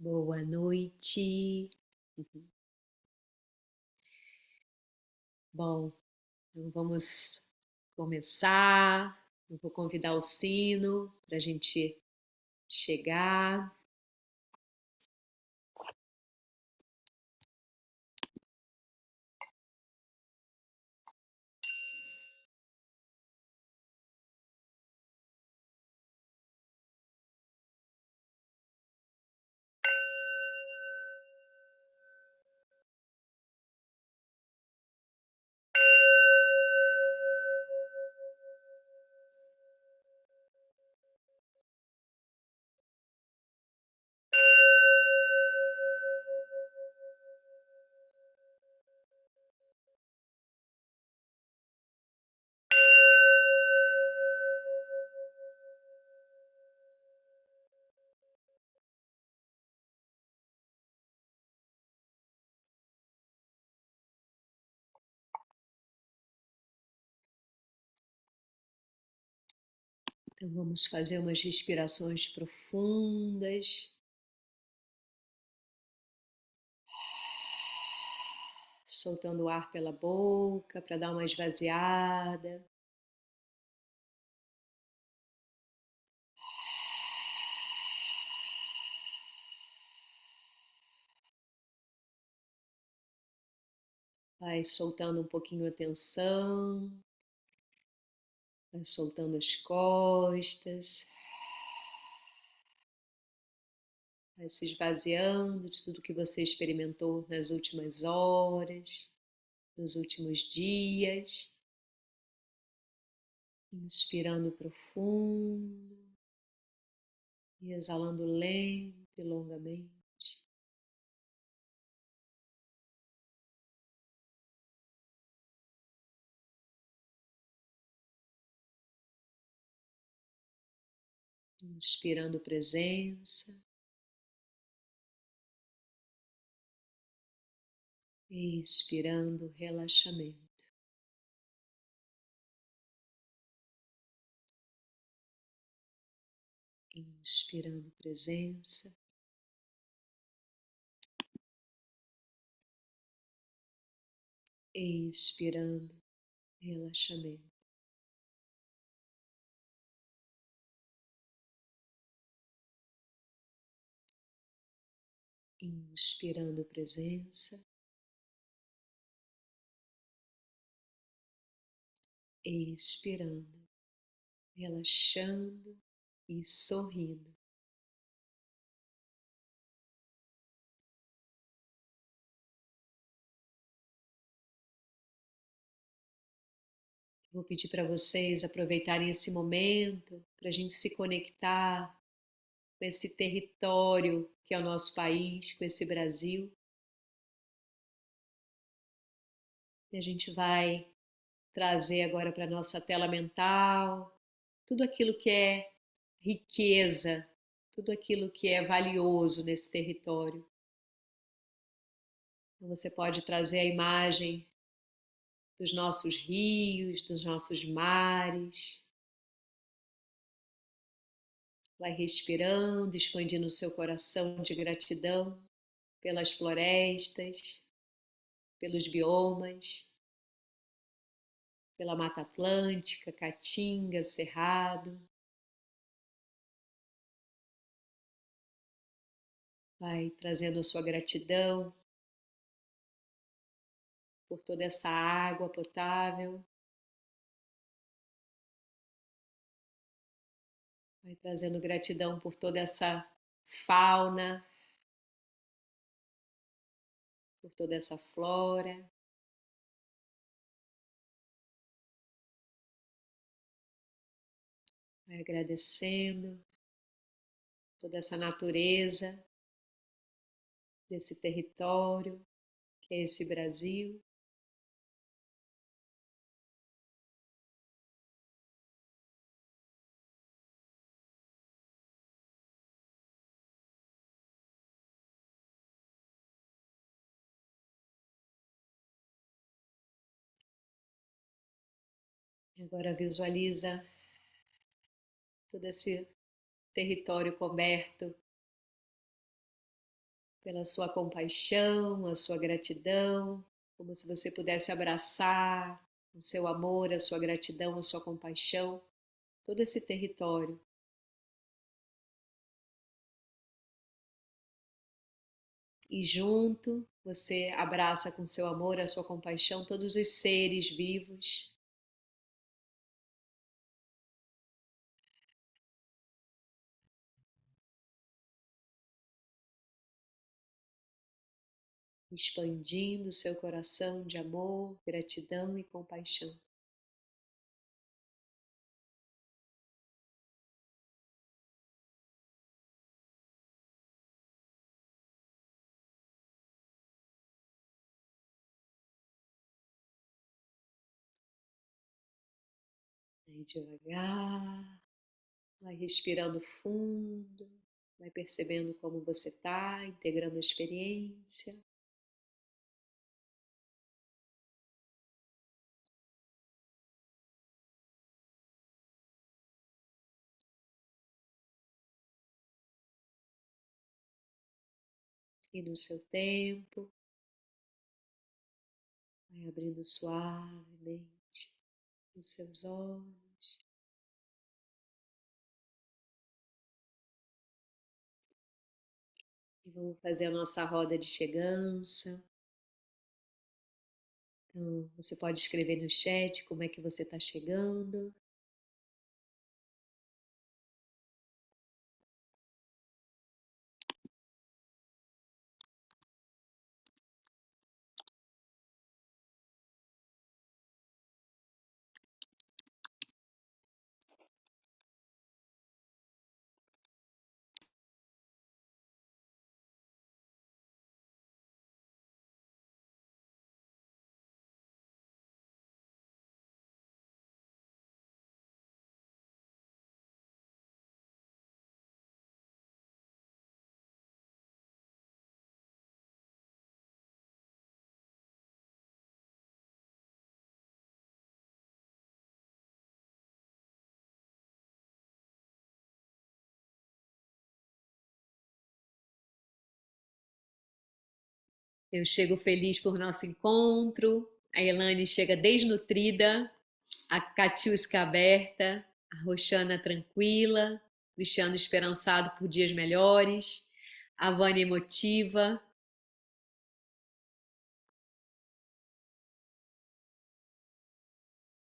Boa noite. Bom, então vamos começar. Eu vou convidar o sino para a gente chegar. Então vamos fazer umas respirações profundas, soltando o ar pela boca para dar uma esvaziada. Vai soltando um pouquinho a tensão, vai soltando as costas, vai se esvaziando de tudo que você experimentou nas últimas horas, nos últimos dias. Inspirando profundo e exalando lento e longamente. Inspirando presença. Expirando relaxamento. Inspirando presença. Expirando relaxamento. Inspirando presença. Expirando, relaxando e sorrindo. Vou pedir para vocês aproveitarem esse momento para a gente se conectar com esse território que é o nosso país, com esse Brasil. E a gente vai trazer agora para a nossa tela mental tudo aquilo que é riqueza, tudo aquilo que é valioso nesse território. Então você pode trazer a imagem dos nossos rios, dos nossos mares. Vai respirando, expandindo o seu coração de gratidão pelas florestas, pelos biomas, pela Mata Atlântica, Caatinga, Cerrado. Vai trazendo a sua gratidão por toda essa água potável. Vai trazendo gratidão por toda essa fauna, por toda essa flora. Vai agradecendo toda essa natureza desse território que é esse Brasil. Agora visualiza todo esse território coberto pela sua compaixão, a sua gratidão, como se você pudesse abraçar o seu amor, a sua gratidão, a sua compaixão, todo esse território. E junto você abraça com seu amor, a sua compaixão, todos os seres vivos. Expandindo o seu coração de amor, gratidão e compaixão. Aí devagar, vai respirando fundo, vai percebendo como você está, integrando a experiência. E no seu tempo, vai abrindo suavemente os seus olhos. E vamos fazer a nossa roda de chegança. Então, você pode escrever no chat como é que você está chegando. Eu chego feliz por nosso encontro. A Elane chega desnutrida. A Catiusca aberta. A Roxana tranquila. Cristiano esperançado por dias melhores. A Vânia emotiva.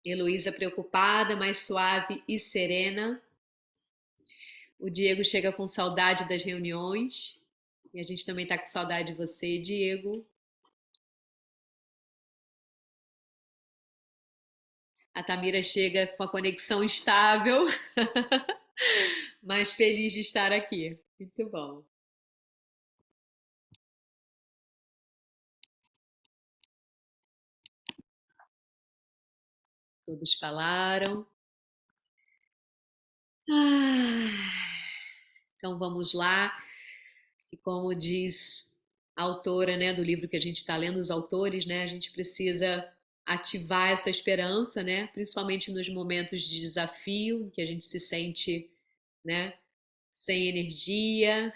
Heloísa preocupada, mas suave e serena. O Diego chega com saudade das reuniões. E a gente também está com saudade de você, Diego. A Tamira chega com a conexão estável, mas feliz de estar aqui. Muito bom. Todos falaram. Então vamos lá. E como diz a autora, né, do livro que a gente está lendo, os autores, né, a gente precisa ativar essa esperança, né, principalmente nos momentos de desafio, em que a gente se sente, né, sem energia.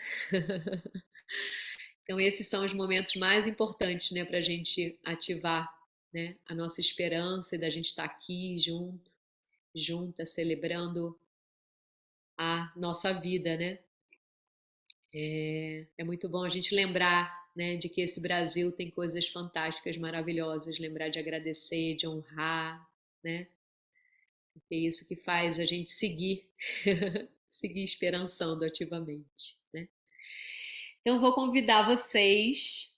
Então esses são os momentos mais importantes, né, para a gente ativar, né, a nossa esperança e da gente estar aqui junto, junta, celebrando a nossa vida, né? É muito bom a gente lembrar, né, de que esse Brasil tem coisas fantásticas, maravilhosas, lembrar de agradecer, de honrar, né? Porque é isso que faz a gente seguir, seguir esperançando ativamente, né? Então, vou convidar vocês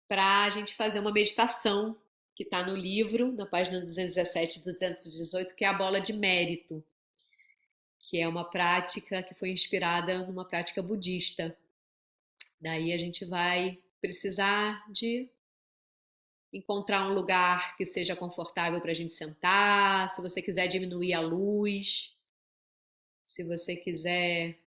para a gente fazer uma meditação que está no livro, na página 217 e 218, que é a bola de mérito, que é uma prática que foi inspirada numa prática budista. Daí a gente vai precisar de encontrar um lugar que seja confortável para a gente sentar. Se você quiser diminuir a luz, se você quiser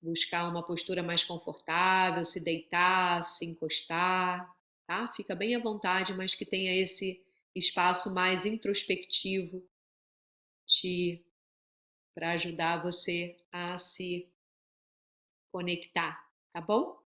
buscar uma postura mais confortável, se deitar, se encostar, tá? Fica bem à vontade, mas que tenha esse espaço mais introspectivo para ajudar você a se conectar, tá bom?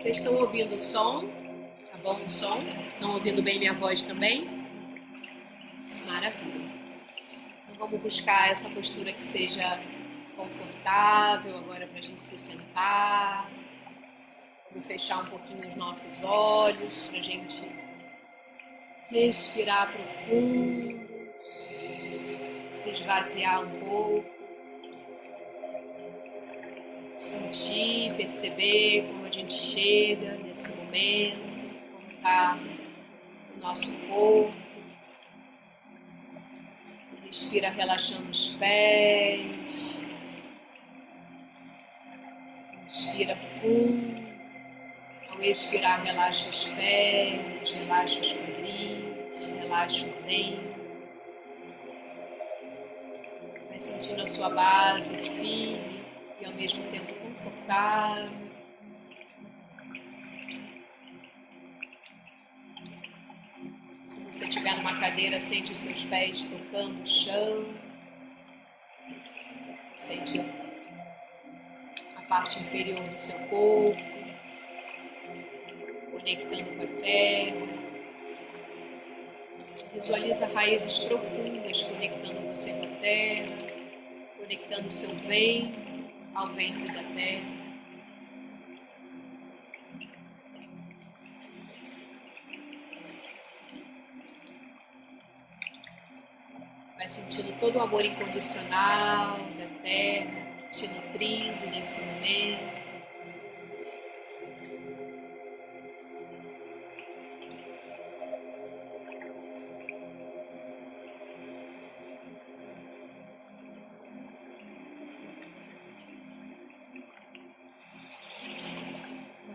Vocês estão ouvindo o som? Tá bom o som? Estão ouvindo bem minha voz também? Maravilha. Então vamos buscar essa postura que seja confortável agora para a gente se sentar. Vamos fechar um pouquinho os nossos olhos para a gente respirar profundo, se esvaziar um pouco, sentir, perceber como a gente chega nesse momento, como está o nosso corpo. Respira relaxando os pés, inspira fundo. Ao expirar, relaxa as pernas, relaxa os quadris, relaxa o ventre. Vai sentindo a sua base firme e ao mesmo tempo confortável. Se você estiver numa cadeira, sente os seus pés tocando o chão. Sente a parte inferior do seu corpo, conectando com a terra. Visualiza raízes profundas conectando você com a terra, conectando o seu ventre ao ventre da terra. Vai sentindo todo o amor incondicional da terra, te nutrindo nesse momento.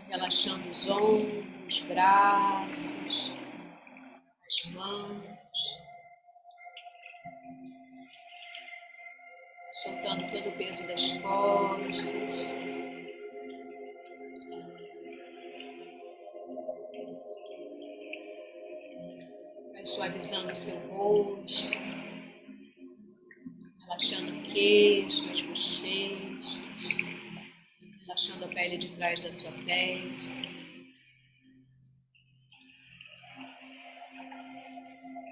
Relaxando os ombros, braços, as mãos, soltando todo o peso das costas. Vai suavizando o seu rosto, relaxando o queixo, as bochechas, relaxando a pele de trás da sua testa.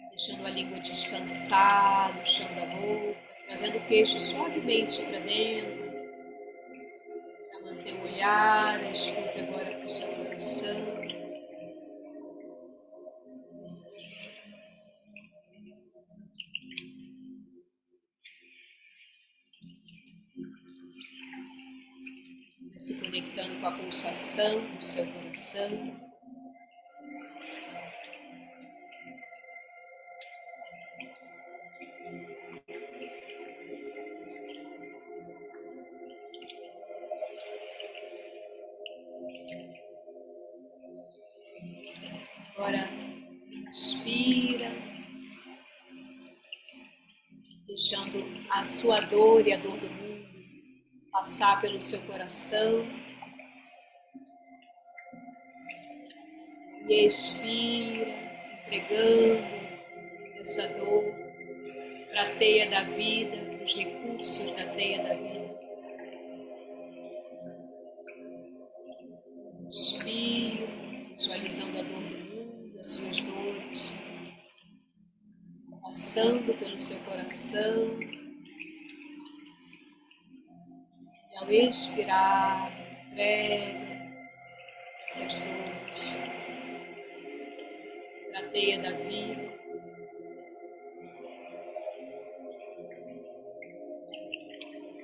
Deixando a língua descansar no chão da boca, trazendo o queixo suavemente para dentro, para manter o olhar, a escuta agora para o seu coração. Vai se conectando com a pulsação do seu coração. Agora, inspira, deixando a sua dor e a dor do mundo passar pelo seu coração. E expira, entregando essa dor para a teia da vida, para os recursos da teia da vida. Inspira, visualizando a dor do mundo, as suas dores, passando pelo seu coração. E ao expirar, entrega essas dores para a teia da vida.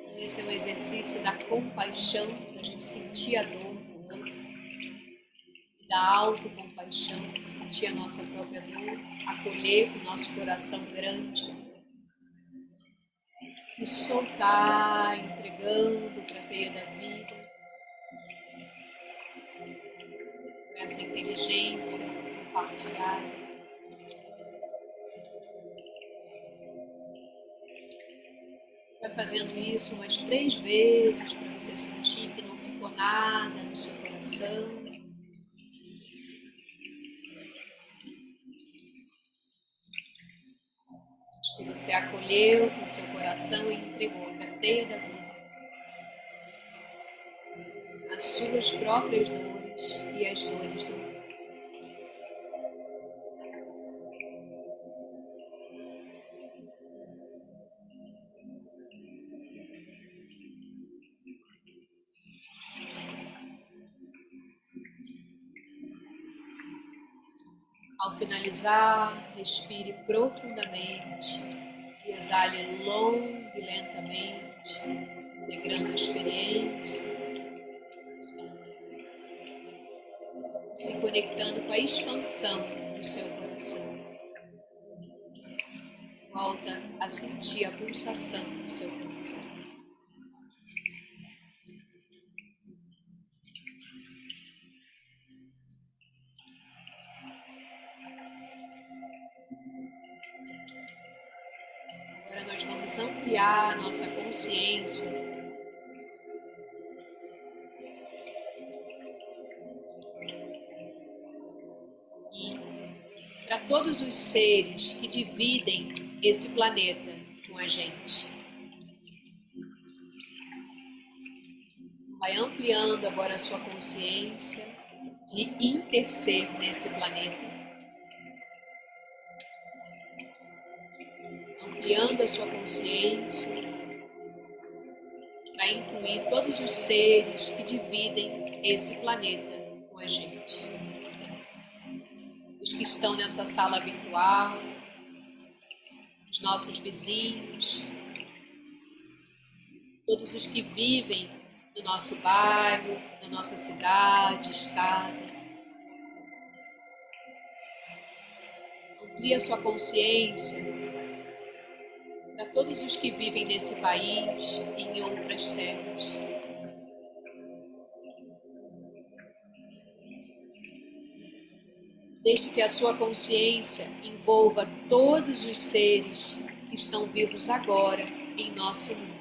Então, esse é o exercício da compaixão, da gente sentir a dor do outro, e da autocompaixão, sentir a nossa própria dor, acolher com o nosso coração grande e soltar, entregando para a teia da vida, para essa inteligência compartilhada. Vai fazendo isso umas 3 vezes para você sentir que não ficou nada no seu coração. Que você acolheu com seu coração e entregou para a teia da vida as suas próprias dores, sofrimentos e as dores do mundo. Ao finalizar, respire profundamente e exale longo e lentamente, integrando a experiência, se conectando com a expansão do seu coração. Volta a sentir a pulsação do seu coração. Agora nós vamos ampliar a nossa consciência e para todos os seres que dividem esse planeta com a gente. Vai ampliando agora a sua consciência de interser nesse planeta. Ampliando a sua consciência para incluir todos os seres que dividem esse planeta com a gente. Os que estão nessa sala virtual, os nossos vizinhos, todos os que vivem no nosso bairro, na nossa cidade, estado. Amplie a sua consciência para todos os que vivem nesse país e em outras terras. Deixe que a sua consciência envolva todos os seres que estão vivos agora em nosso mundo.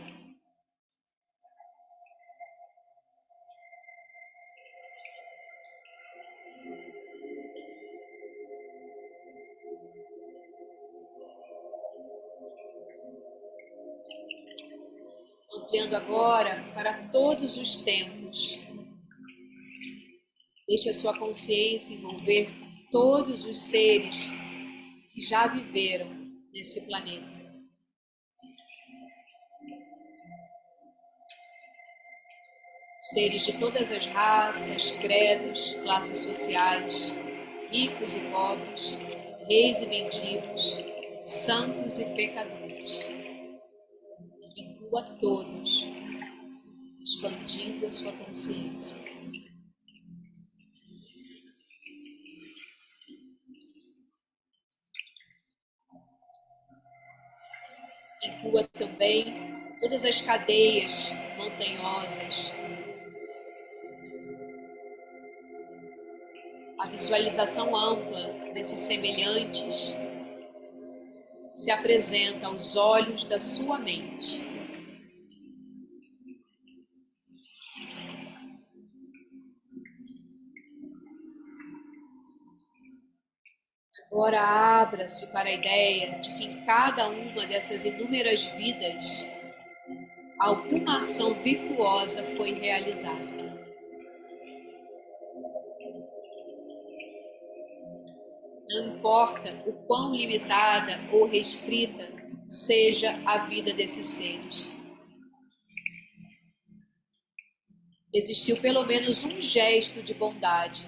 Ampliando agora para todos os tempos. Deixe a sua consciência envolver todos os seres que já viveram nesse planeta. Seres de todas as raças, credos, classes sociais, ricos e pobres, reis e mendigos, santos e pecadores. Inclua todos, expandindo a sua consciência. Inclua também todas as cadeias montanhosas. A visualização ampla desses semelhantes se apresenta aos olhos da sua mente. Agora abra-se para a ideia de que em cada uma dessas inúmeras vidas, alguma ação virtuosa foi realizada. Não importa o quão limitada ou restrita seja a vida desses seres. Existiu pelo menos um gesto de bondade,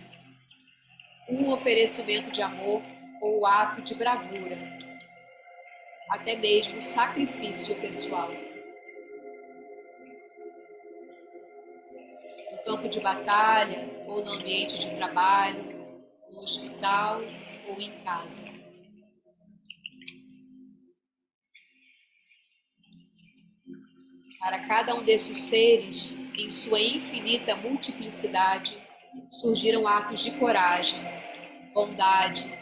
um oferecimento de amor ou ato de bravura, até mesmo sacrifício pessoal. No campo de batalha ou no ambiente de trabalho, no hospital ou em casa. Para cada um desses seres, em sua infinita multiplicidade, surgiram atos de coragem, bondade,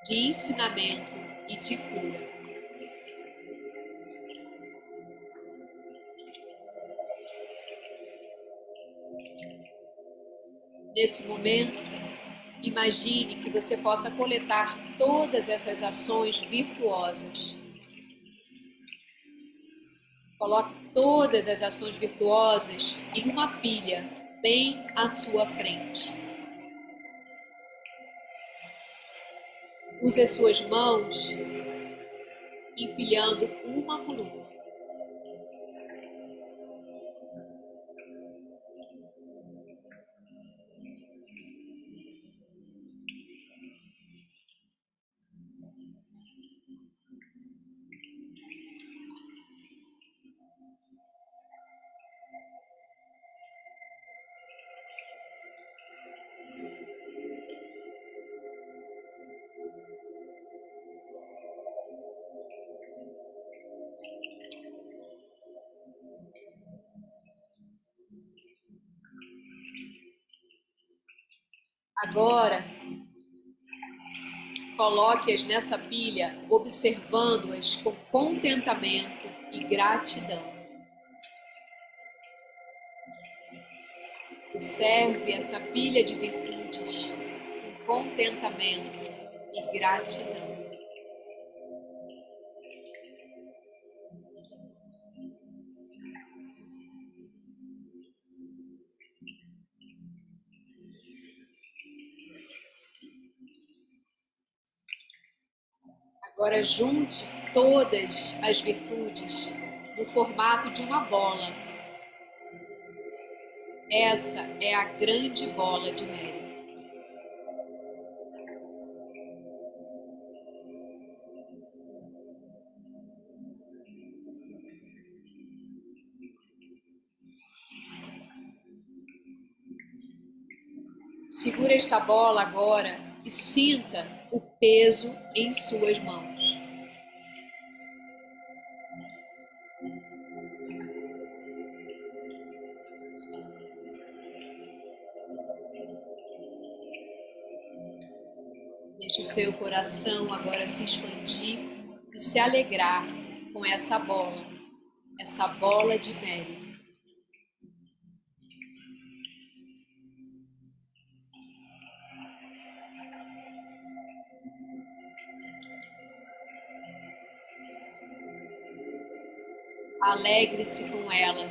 de ensinamento e de cura. Nesse momento, imagine que você possa coletar todas essas ações virtuosas. Coloque todas as ações virtuosas em uma pilha bem à sua frente. Use as suas mãos, empilhando uma por uma. Agora, coloque-as nessa pilha, observando-as com contentamento e gratidão. Observe essa pilha de virtudes com contentamento e gratidão. Agora junte todas as virtudes no formato de uma bola. Essa é a grande bola de mérito. Segura esta bola agora e sinta o peso em suas mãos. Deixe o seu coração agora se expandir e se alegrar com essa bola de mérito. Alegre-se com ela,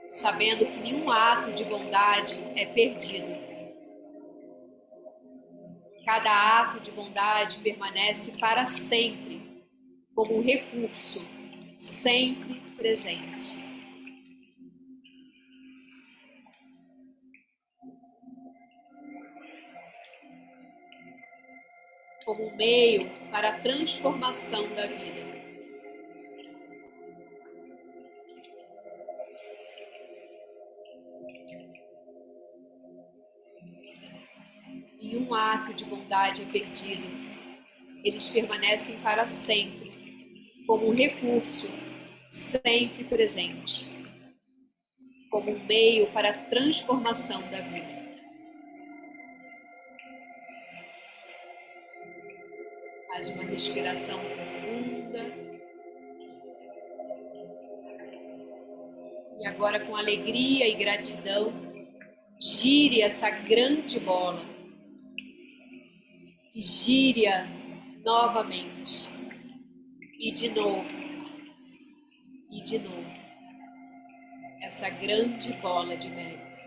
sabendo que nenhum ato de bondade é perdido. Cada ato de bondade permanece para sempre, como um recurso sempre presente. Como um meio para a transformação da vida. Nenhum ato de bondade é perdido. Eles permanecem para sempre, como um recurso sempre presente, como um meio para a transformação da vida. Faz uma respiração profunda. E agora, com alegria e gratidão, gire essa grande bola e gire-a novamente. E de novo. E de novo. Essa grande bola de mérito.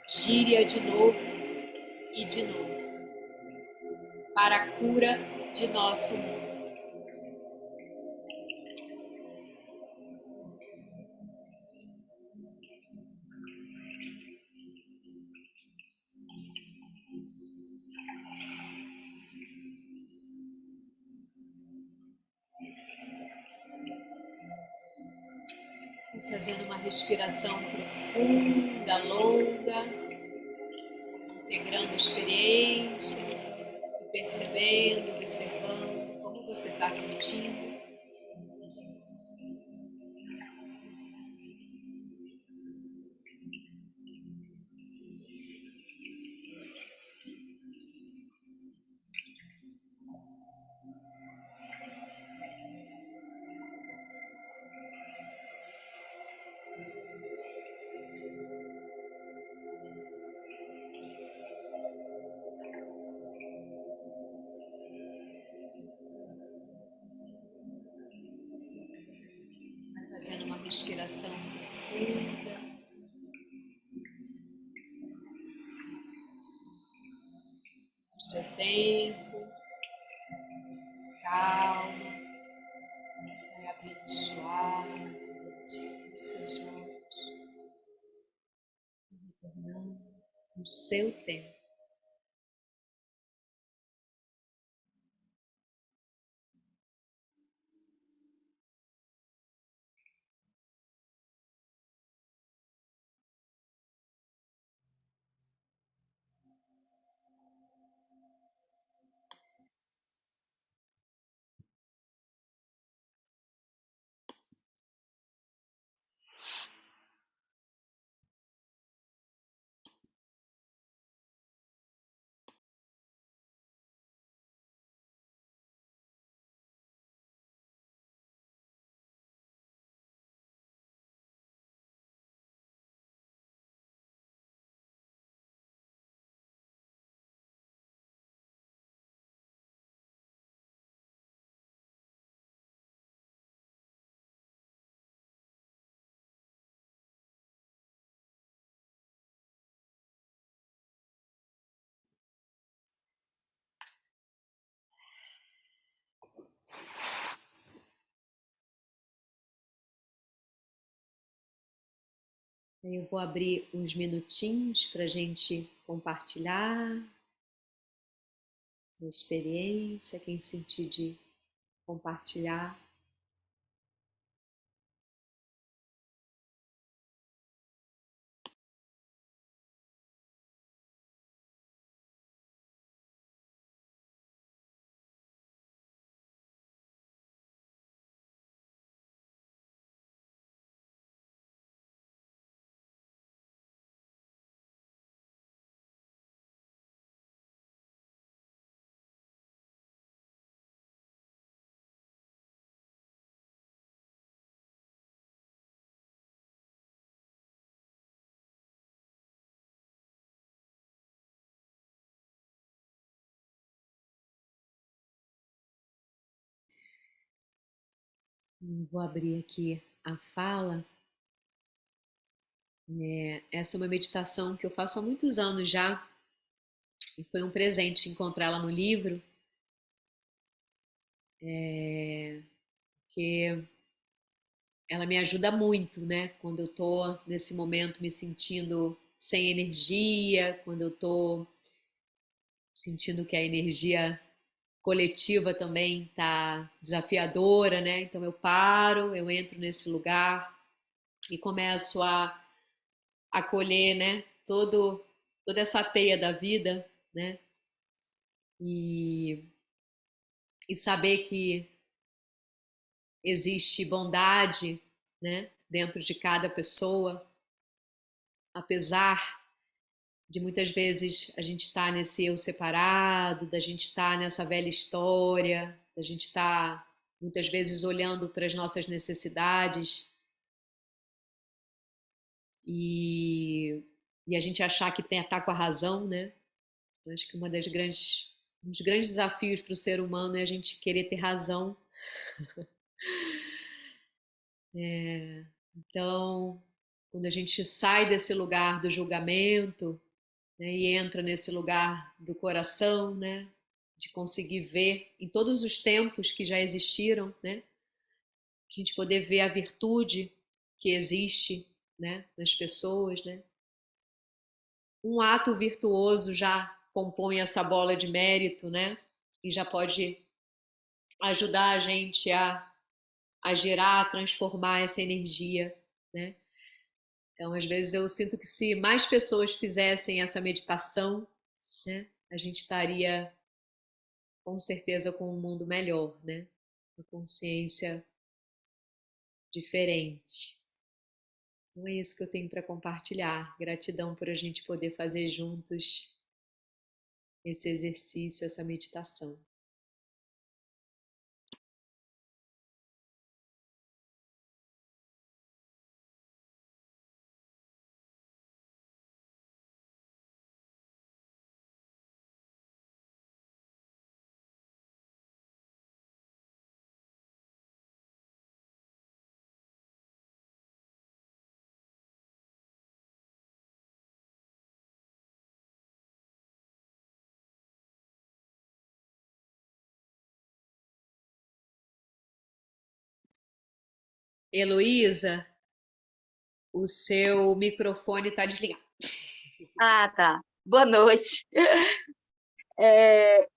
Gire-a de novo e de novo. Para a cura de nosso mundo. Fazendo uma respiração profunda, longa, integrando a experiência e percebendo, observando como você está sentindo. Fazendo uma respiração profunda. tempo, calma, vai abrindo suave os seus olhos, retornando no seu tempo. Eu vou abrir uns minutinhos para a gente compartilhar a experiência, quem sentir de compartilhar. Vou abrir aqui a fala. Essa é uma meditação que eu faço há muitos anos já, e foi um presente encontrá-la no livro, que ela me ajuda muito, né? Quando eu tô nesse momento me sentindo sem energia, quando eu tô sentindo que a energia coletiva também tá desafiadora, né? Então eu paro, eu entro nesse lugar e começo a acolher, né? Toda essa teia da vida, né? E, e saber que existe bondade, né? Dentro de cada pessoa, apesar de muitas vezes a gente estar nesse eu separado, da gente estar nessa velha história, da gente estar muitas vezes olhando para as nossas necessidades e, e a gente achar que tá com a razão, né? Eu acho que um dos grandes desafios para o ser humano é a gente querer ter razão. Então, quando a gente sai desse lugar do julgamento, né, e entra nesse lugar do coração, né, de conseguir ver em todos os tempos que já existiram, né, a gente poder ver a virtude que existe, né, nas pessoas, né. Um ato virtuoso já compõe essa bola de mérito, né, e já pode ajudar a gente a gerar, a transformar essa energia, né. Então, às vezes eu sinto que se mais pessoas fizessem essa meditação, né, a gente estaria com certeza com um mundo melhor, né? Uma consciência diferente. Então é isso que eu tenho para compartilhar. Gratidão por a gente poder fazer juntos esse exercício, essa meditação. Heloísa, o seu microfone está desligado. Ah, tá. Boa noite. É,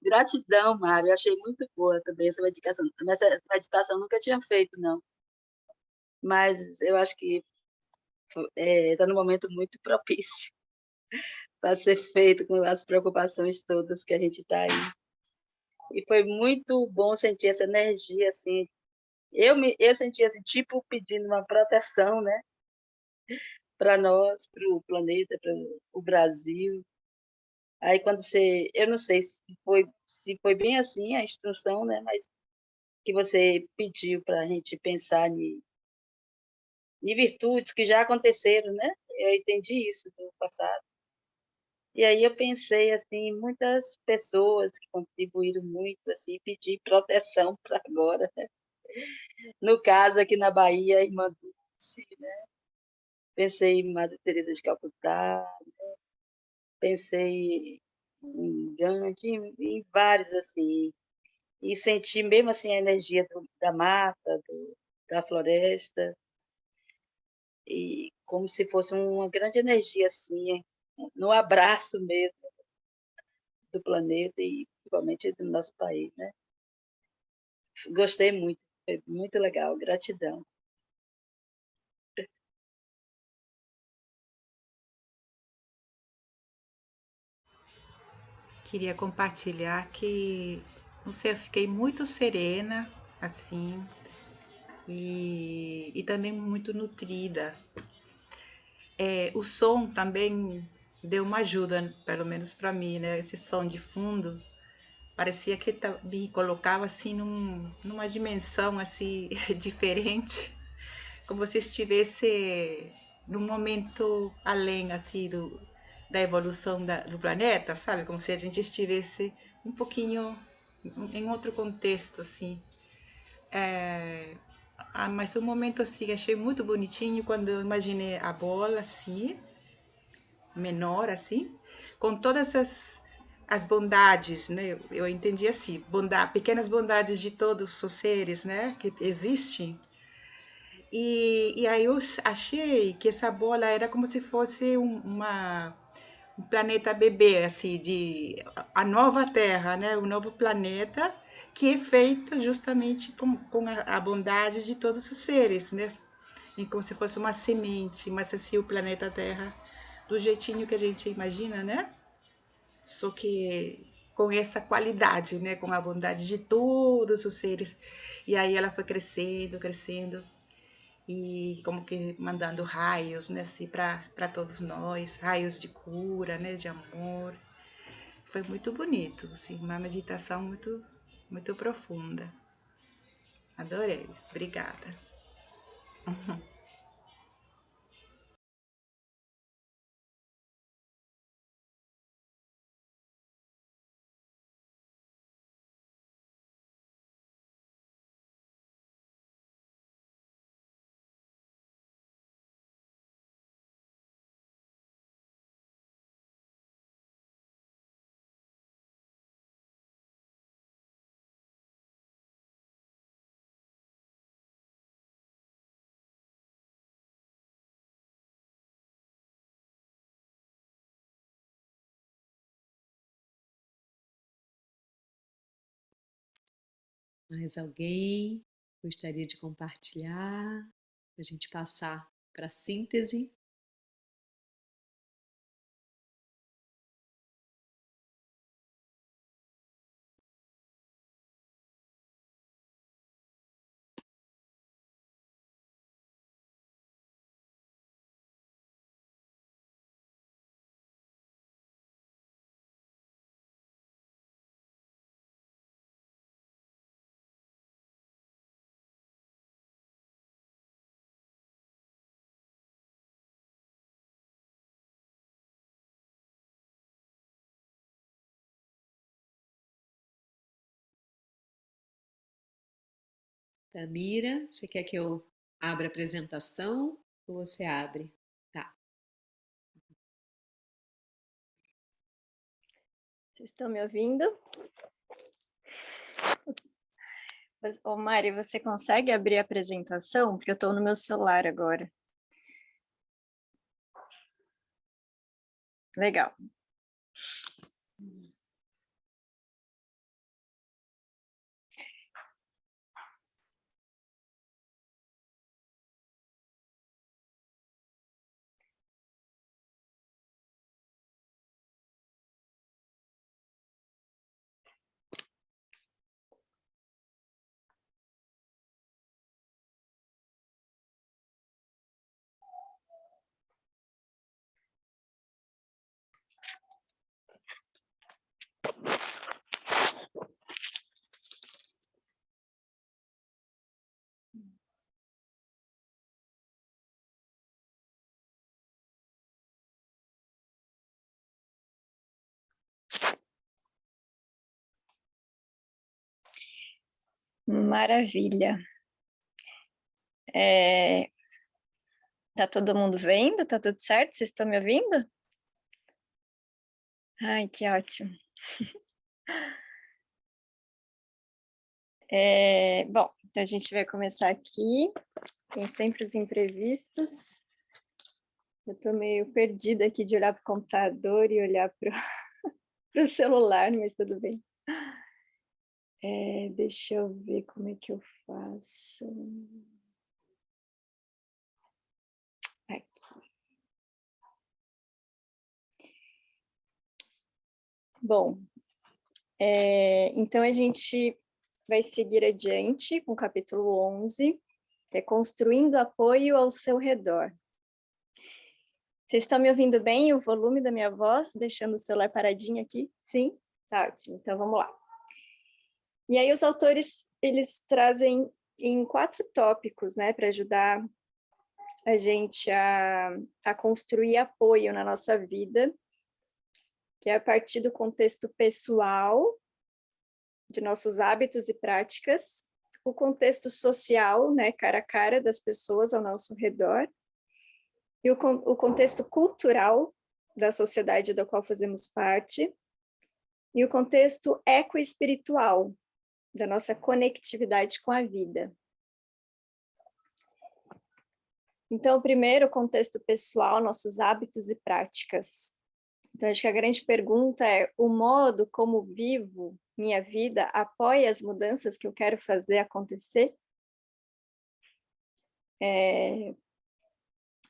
gratidão, Mário. Eu achei muito boa também essa meditação. Mas essa meditação eu nunca tinha feito, não. Mas eu acho que está no momento muito propício para ser feito com as preocupações todas que a gente está aí. E foi muito bom sentir essa energia, assim. Eu senti assim, tipo, pedindo uma proteção, né? Para nós, para o planeta, para o Brasil. Aí quando você, eu não sei se foi bem assim a instrução, né? Mas que você pediu para a gente pensar em virtudes que já aconteceram, né? Eu entendi isso do passado. E aí eu pensei assim, em muitas pessoas que contribuíram muito, assim, pedir proteção para agora, né? No caso aqui na Bahia, a irmã Dulce, né? Pensei em Madre Teresa de Calcutá, pensei em Gandhi, em vários assim, e senti mesmo assim a energia da mata, da floresta, e como se fosse uma grande energia assim, no abraço mesmo do planeta e principalmente do nosso país, né? Gostei muito, foi muito legal, gratidão. Queria compartilhar que, não sei, eu fiquei muito serena, assim, e também muito nutrida. O som também deu uma ajuda, pelo menos para mim, né? Esse som de fundo parecia que me colocava assim numa dimensão assim diferente, como se estivesse num momento além assim da evolução do planeta, sabe? Como se a gente estivesse um pouquinho em outro contexto assim. Mas um momento assim achei muito bonitinho quando eu imaginei a bola assim, menor assim, com todas as bondades, né? Eu entendi assim, pequenas bondades de todos os seres, né? Que existem. E aí eu achei que essa bola era como se fosse um planeta bebê, assim, a nova Terra, né? Um novo planeta que é feito justamente com a bondade de todos os seres, né? E como se fosse uma semente, mas assim o planeta Terra do jeitinho que a gente imagina, né? Só que com essa qualidade, né? Com a bondade de todos os seres. E aí ela foi crescendo, crescendo e como que mandando raios, né, assim, para todos nós, raios de cura, né, de amor. Foi muito bonito, assim, uma meditação muito profunda. Adorei. Obrigada. Mais alguém gostaria de compartilhar? Para a gente passar para a síntese. Tamira, você quer que eu abra a apresentação ou você abre? Tá. Vocês estão me ouvindo? Ô, Mari, você consegue abrir a apresentação? Porque eu estou no meu celular agora. Legal. Maravilha. Tá todo mundo vendo? Tá tudo certo? Vocês estão me ouvindo? Ai, que ótimo. Bom, então a gente vai começar aqui. Tem sempre os imprevistos. Eu estou meio perdida aqui de olhar para o computador e olhar para o celular, mas tudo bem. Deixa eu ver como é que eu faço. Aqui. Bom, então a gente vai seguir adiante com o capítulo 11, que é Construindo Apoio ao Seu Redor. Vocês estão me ouvindo bem? O volume da minha voz? Deixando o celular paradinho aqui? Sim? Tá ótimo, então vamos lá. E aí os autores, eles trazem em 4 tópicos, né, para ajudar a gente a construir apoio na nossa vida, que é a partir do contexto pessoal, de nossos hábitos e práticas, o contexto social, né, cara a cara das pessoas ao nosso redor, e o contexto cultural da sociedade da qual fazemos parte, e o contexto ecoespiritual, da nossa conectividade com a vida. Então, primeiro, o contexto pessoal, nossos hábitos e práticas. Então, acho que a grande pergunta é: o modo como vivo minha vida apoia as mudanças que eu quero fazer acontecer?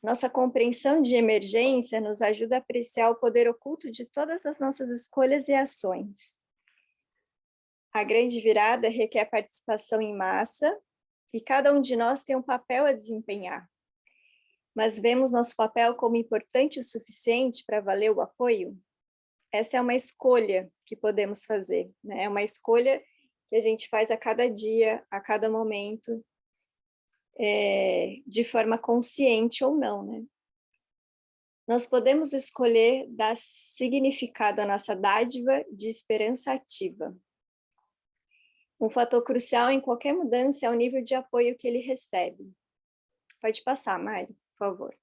Nossa compreensão de emergência nos ajuda a apreciar o poder oculto de todas as nossas escolhas e ações. A grande virada requer participação em massa, e cada um de nós tem um papel a desempenhar. Mas vemos nosso papel como importante o suficiente para valer o apoio? Essa é uma escolha que podemos fazer, né? É uma escolha que a gente faz a cada dia, a cada momento, de forma consciente ou não, né? Nós podemos escolher dar significado à nossa dádiva de esperança ativa. Um fator crucial em qualquer mudança é o nível de apoio que ele recebe. Pode passar, Mari, por favor.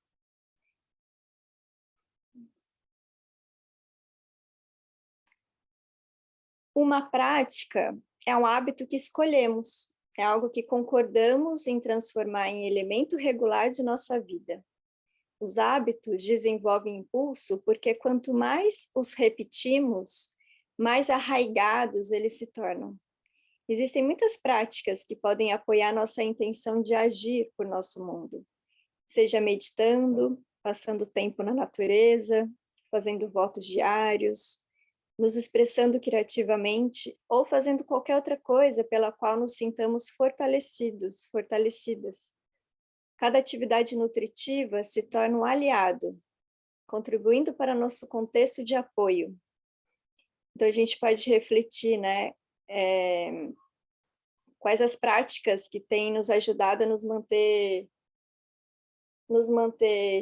Uma prática é um hábito que escolhemos, é algo que concordamos em transformar em elemento regular de nossa vida. Os hábitos desenvolvem impulso porque quanto mais os repetimos, mais arraigados eles se tornam. Existem muitas práticas que podem apoiar nossa intenção de agir por nosso mundo, seja meditando, passando tempo na natureza, fazendo votos diários, nos expressando criativamente ou fazendo qualquer outra coisa pela qual nos sintamos fortalecidos, fortalecidas. Cada atividade nutritiva se torna um aliado, contribuindo para nosso contexto de apoio. Então, a gente pode refletir, né, quais as práticas que têm nos ajudado a nos manter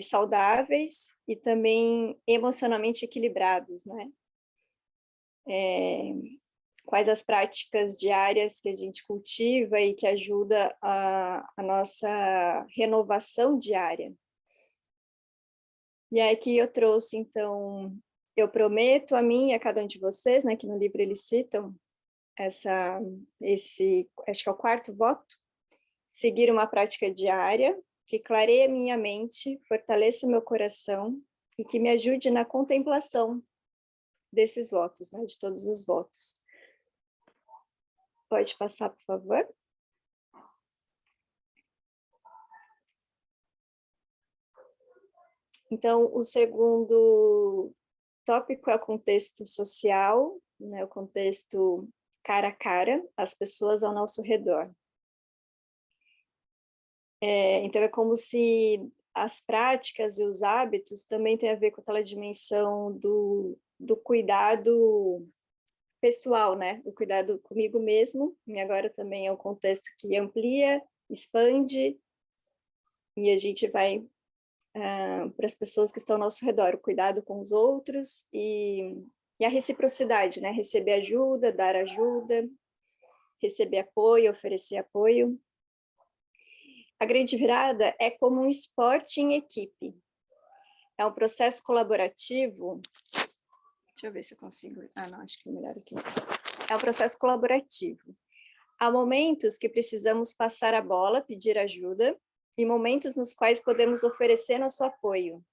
saudáveis e também emocionalmente equilibrados, né? Quais as práticas diárias que a gente cultiva e que ajuda a nossa renovação diária. E aí aqui eu trouxe, então, eu prometo a mim e a cada um de vocês, né, que no livro eles citam, acho que é o quarto voto, seguir uma prática diária que clareie minha mente, fortaleça meu coração e que me ajude na contemplação desses votos, né, de todos os votos. Pode passar, por favor? Então, o segundo tópico é o contexto social, né, o contexto cara a cara, as pessoas ao nosso redor. Então, é como se as práticas e os hábitos também têm a ver com aquela dimensão do cuidado pessoal, né? O cuidado comigo mesmo, e agora também é um contexto que amplia, expande, e a gente vai para as pessoas que estão ao nosso redor, o cuidado com os outros e a reciprocidade, né? Receber ajuda, dar ajuda, receber apoio, oferecer apoio. A grande virada é como um esporte em equipe. É um processo colaborativo. Deixa eu ver se eu consigo. Não, acho que é melhor aqui. É um processo colaborativo. Há momentos que precisamos passar a bola, pedir ajuda, e momentos nos quais podemos oferecer nosso apoio.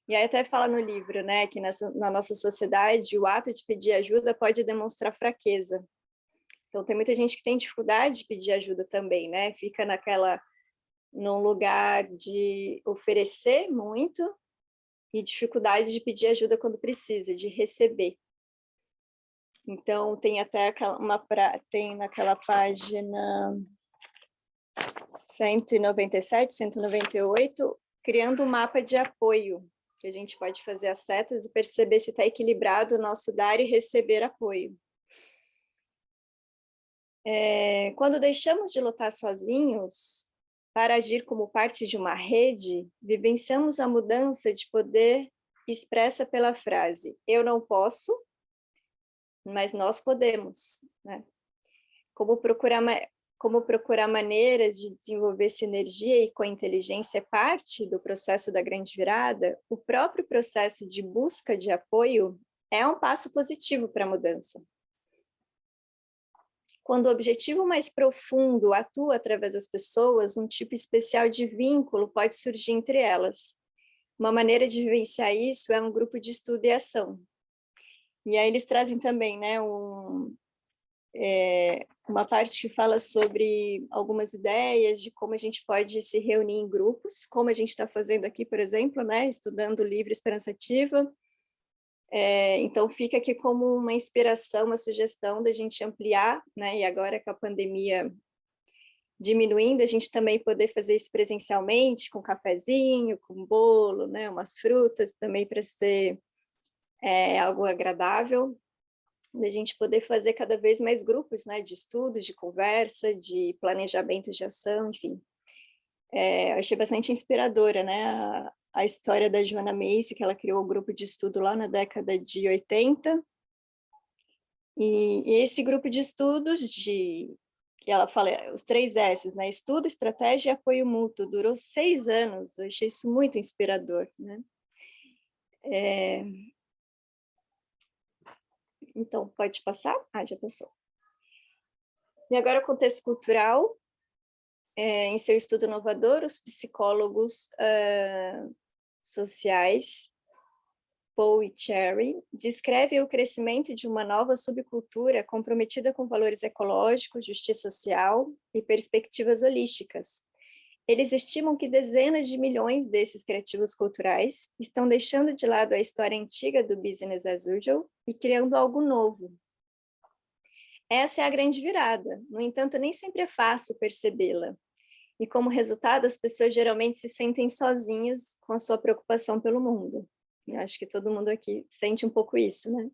E aí até fala no livro, né, que na nossa sociedade o ato de pedir ajuda pode demonstrar fraqueza. Então tem muita gente que tem dificuldade de pedir ajuda também, né? Fica num lugar de oferecer muito e dificuldade de pedir ajuda quando precisa, de receber. Então tem até tem naquela página 197, 198, criando um mapa de apoio, que a gente pode fazer as setas e perceber se está equilibrado o nosso dar e receber apoio. Quando deixamos de lutar sozinhos para agir como parte de uma rede, vivenciamos a mudança de poder expressa pela frase "eu não posso, mas nós podemos", né? Como procurar maneiras de desenvolver sinergia e co-inteligência é parte do processo da grande virada, o próprio processo de busca de apoio é um passo positivo para a mudança. Quando o objetivo mais profundo atua através das pessoas, um tipo especial de vínculo pode surgir entre elas. Uma maneira de vivenciar isso é um grupo de estudo e ação. E aí eles trazem também, né, uma parte que fala sobre algumas ideias de como a gente pode se reunir em grupos, como a gente está fazendo aqui, por exemplo, né, estudando o livro Esperança Ativa. Então fica aqui como uma inspiração, uma sugestão da gente ampliar, né, e agora com a pandemia diminuindo, a gente também poder fazer isso presencialmente, com cafezinho, com bolo, né, umas frutas também para ser algo agradável, da gente poder fazer cada vez mais grupos, né, de estudos, de conversa, de planejamento de ação, enfim. Eu achei bastante inspiradora, né, a história da Joanna Macy, que ela criou o grupo de estudo lá na década de 80, e esse grupo de estudos, que ela fala, os 3 S's, né, estudo, estratégia e apoio mútuo, durou 6 anos, eu achei isso muito inspirador, né. Então, pode passar? Já passou. E agora o contexto cultural. Em seu estudo inovador, os psicólogos sociais, Paul e Cherry, descrevem o crescimento de uma nova subcultura comprometida com valores ecológicos, justiça social e perspectivas holísticas. Eles estimam que dezenas de milhões desses criativos culturais estão deixando de lado a história antiga do business as usual e criando algo novo. Essa é a grande virada, no entanto, nem sempre é fácil percebê-la. E como resultado, as pessoas geralmente se sentem sozinhas com a sua preocupação pelo mundo. Eu acho que todo mundo aqui sente um pouco isso, né?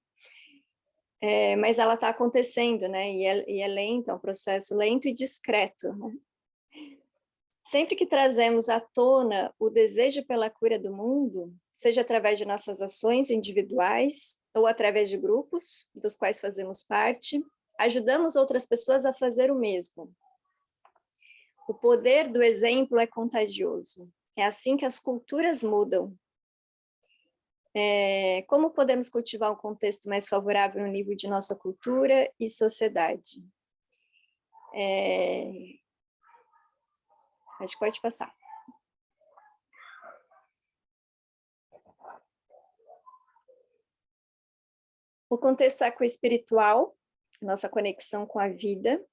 Mas ela está acontecendo, né? E é lento, é um processo lento e discreto, né? Sempre que trazemos à tona o desejo pela cura do mundo, seja através de nossas ações individuais ou através de grupos, dos quais fazemos parte, ajudamos outras pessoas a fazer o mesmo. O poder do exemplo é contagioso. É assim que as culturas mudam. Como podemos cultivar um contexto mais favorável no nível de nossa cultura e sociedade? Acho que pode passar. O contexto ecoespiritual, nossa conexão com a vida.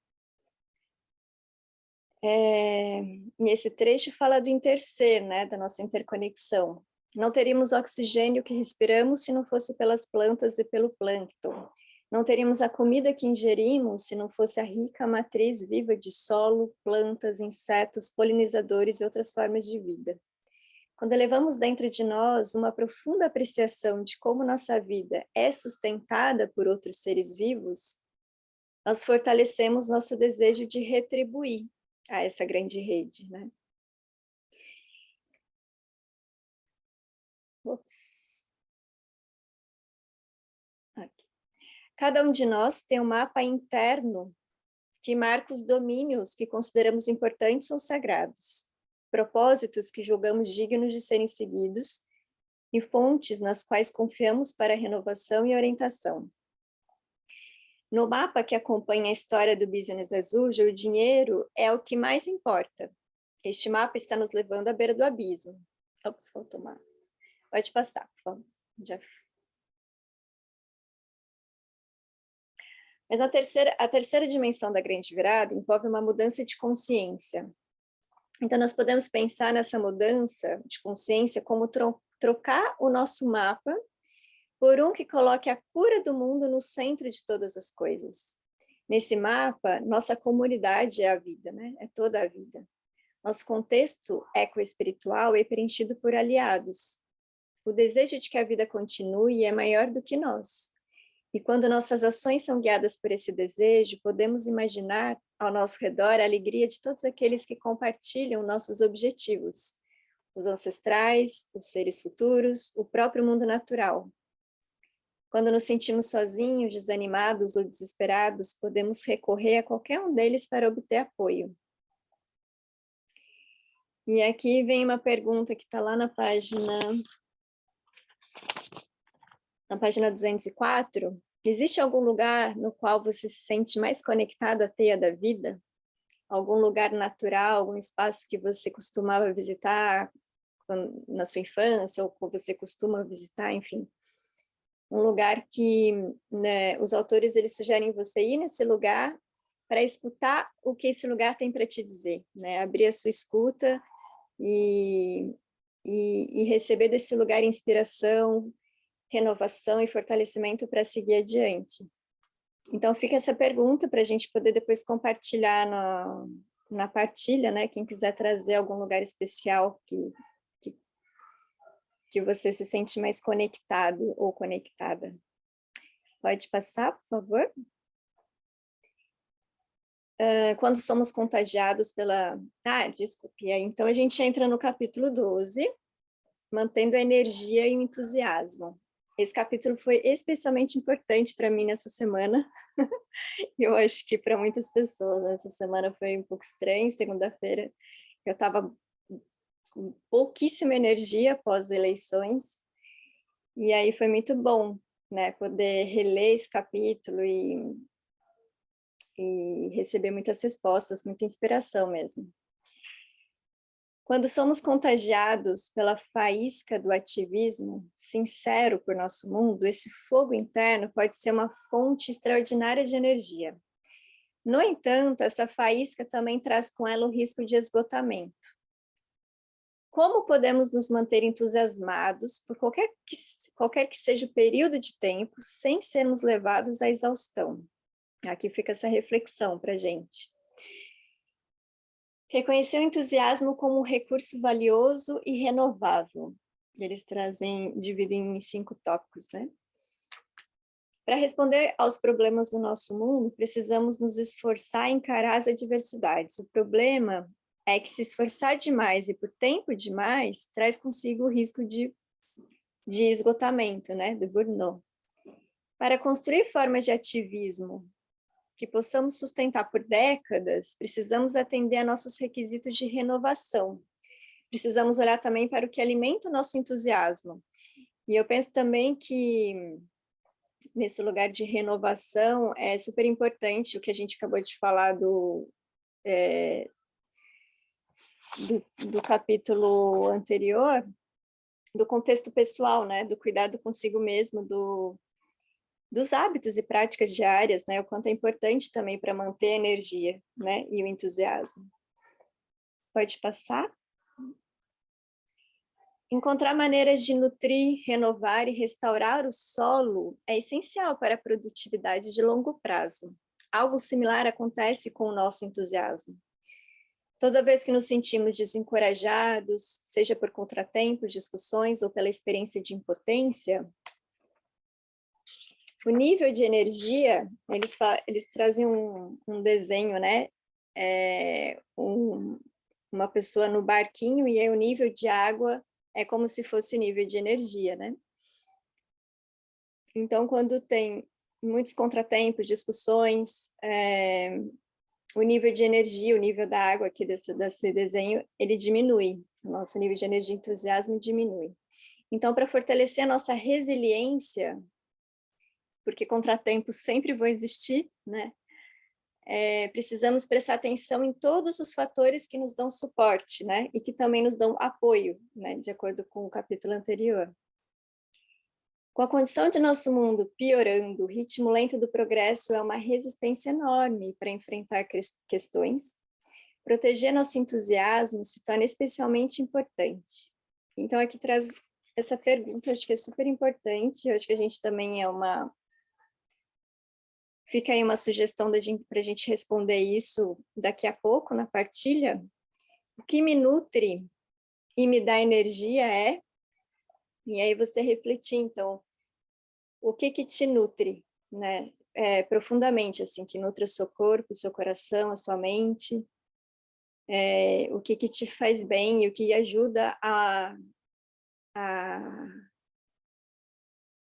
Nesse trecho fala do interser, né, da nossa interconexão. Não teríamos o oxigênio que respiramos se não fosse pelas plantas e pelo plâncton. Não teríamos a comida que ingerimos se não fosse a rica matriz viva de solo, plantas, insetos, polinizadores e outras formas de vida. Quando elevamos dentro de nós uma profunda apreciação de como nossa vida é sustentada por outros seres vivos, nós fortalecemos nosso desejo de retribuir a essa grande rede, né? Aqui. Cada um de nós tem um mapa interno que marca os domínios que consideramos importantes ou sagrados, propósitos que julgamos dignos de serem seguidos e fontes nas quais confiamos para renovação e orientação. No mapa que acompanha a história do Business as Usual, o dinheiro é o que mais importa. Este mapa está nos levando à beira do abismo. Ops, faltou mais. Pode passar, por favor. Já. Mas a terceira dimensão da grande virada envolve uma mudança de consciência. Então, nós podemos pensar nessa mudança de consciência como trocar o nosso mapa por um que coloque a cura do mundo no centro de todas as coisas. Nesse mapa, nossa comunidade é a vida, né? É toda a vida. Nosso contexto ecoespiritual é preenchido por aliados. O desejo de que a vida continue é maior do que nós. E quando nossas ações são guiadas por esse desejo, podemos imaginar ao nosso redor a alegria de todos aqueles que compartilham nossos objetivos, os ancestrais, os seres futuros, o próprio mundo natural. Quando nos sentimos sozinhos, desanimados ou desesperados, podemos recorrer a qualquer um deles para obter apoio. E aqui vem uma pergunta que está lá na página 204. Existe algum lugar no qual você se sente mais conectado à teia da vida? Algum lugar natural, algum espaço que você costumava visitar na sua infância, ou que você costuma visitar, enfim. Um lugar que, né, os autores eles sugerem você ir nesse lugar para escutar o que esse lugar tem para te dizer, né? Abrir a sua escuta e receber desse lugar inspiração, renovação e fortalecimento para seguir adiante. Então, fica essa pergunta para a gente poder depois compartilhar na partilha, né? Quem quiser trazer algum lugar especial que você se sente mais conectado ou conectada. Pode passar, por favor? Quando somos contagiados pela... desculpe. Então, a gente entra no capítulo 12, mantendo a energia e o entusiasmo. Esse capítulo foi especialmente importante para mim nessa semana. Eu acho que para muitas pessoas. Essa semana foi um pouco estranha. Segunda-feira, eu estava com pouquíssima energia após eleições. E aí foi muito bom, né? Poder reler esse capítulo e receber muitas respostas, muita inspiração mesmo. Quando somos contagiados pela faísca do ativismo sincero por nosso mundo, esse fogo interno pode ser uma fonte extraordinária de energia. No entanto, essa faísca também traz com ela o risco de esgotamento. Como podemos nos manter entusiasmados por qualquer que seja o período de tempo, sem sermos levados à exaustão? Aqui fica essa reflexão para a gente. Reconhecer o entusiasmo como um recurso valioso e renovável. Eles dividem em 5 tópicos, né? Para responder aos problemas do nosso mundo, precisamos nos esforçar em encarar as adversidades. O problema é que se esforçar demais e por tempo demais, traz consigo o risco de esgotamento, né? Do burnout. Para construir formas de ativismo que possamos sustentar por décadas, precisamos atender a nossos requisitos de renovação. Precisamos olhar também para o que alimenta o nosso entusiasmo. E eu penso também que nesse lugar de renovação é super importante o que a gente acabou de falar do capítulo anterior, do contexto pessoal, né? Do cuidado consigo mesmo, dos hábitos e práticas diárias, né? O quanto é importante também para manter a energia, né? E o entusiasmo. Pode passar? Encontrar maneiras de nutrir, renovar e restaurar o solo é essencial para a produtividade de longo prazo. Algo similar acontece com o nosso entusiasmo. Toda vez que nos sentimos desencorajados, seja por contratempos, discussões ou pela experiência de impotência, o nível de energia, eles trazem um desenho, né? Uma pessoa no barquinho e aí o nível de água é como se fosse o nível de energia, né? Então, quando tem muitos contratempos, discussões, o nível de energia, o nível da água aqui desse desenho, ele diminui. O nosso nível de energia e entusiasmo diminui. Então, para fortalecer a nossa resiliência, porque contratempos sempre vão existir, né? Precisamos prestar atenção em todos os fatores que nos dão suporte, né? E que também nos dão apoio, né? De acordo com o capítulo anterior. Com a condição de nosso mundo piorando, o ritmo lento do progresso é uma resistência enorme para enfrentar questões. Proteger nosso entusiasmo se torna especialmente importante. Então, aqui traz essa pergunta, acho que é super importante, eu acho que a gente também fica aí uma sugestão para a gente responder isso daqui a pouco na partilha. O que me nutre e me dá energia e aí você refletir, então, o que te nutre, né? Profundamente, assim, que nutre o seu corpo, o seu coração, a sua mente, o que te faz bem e o que ajuda a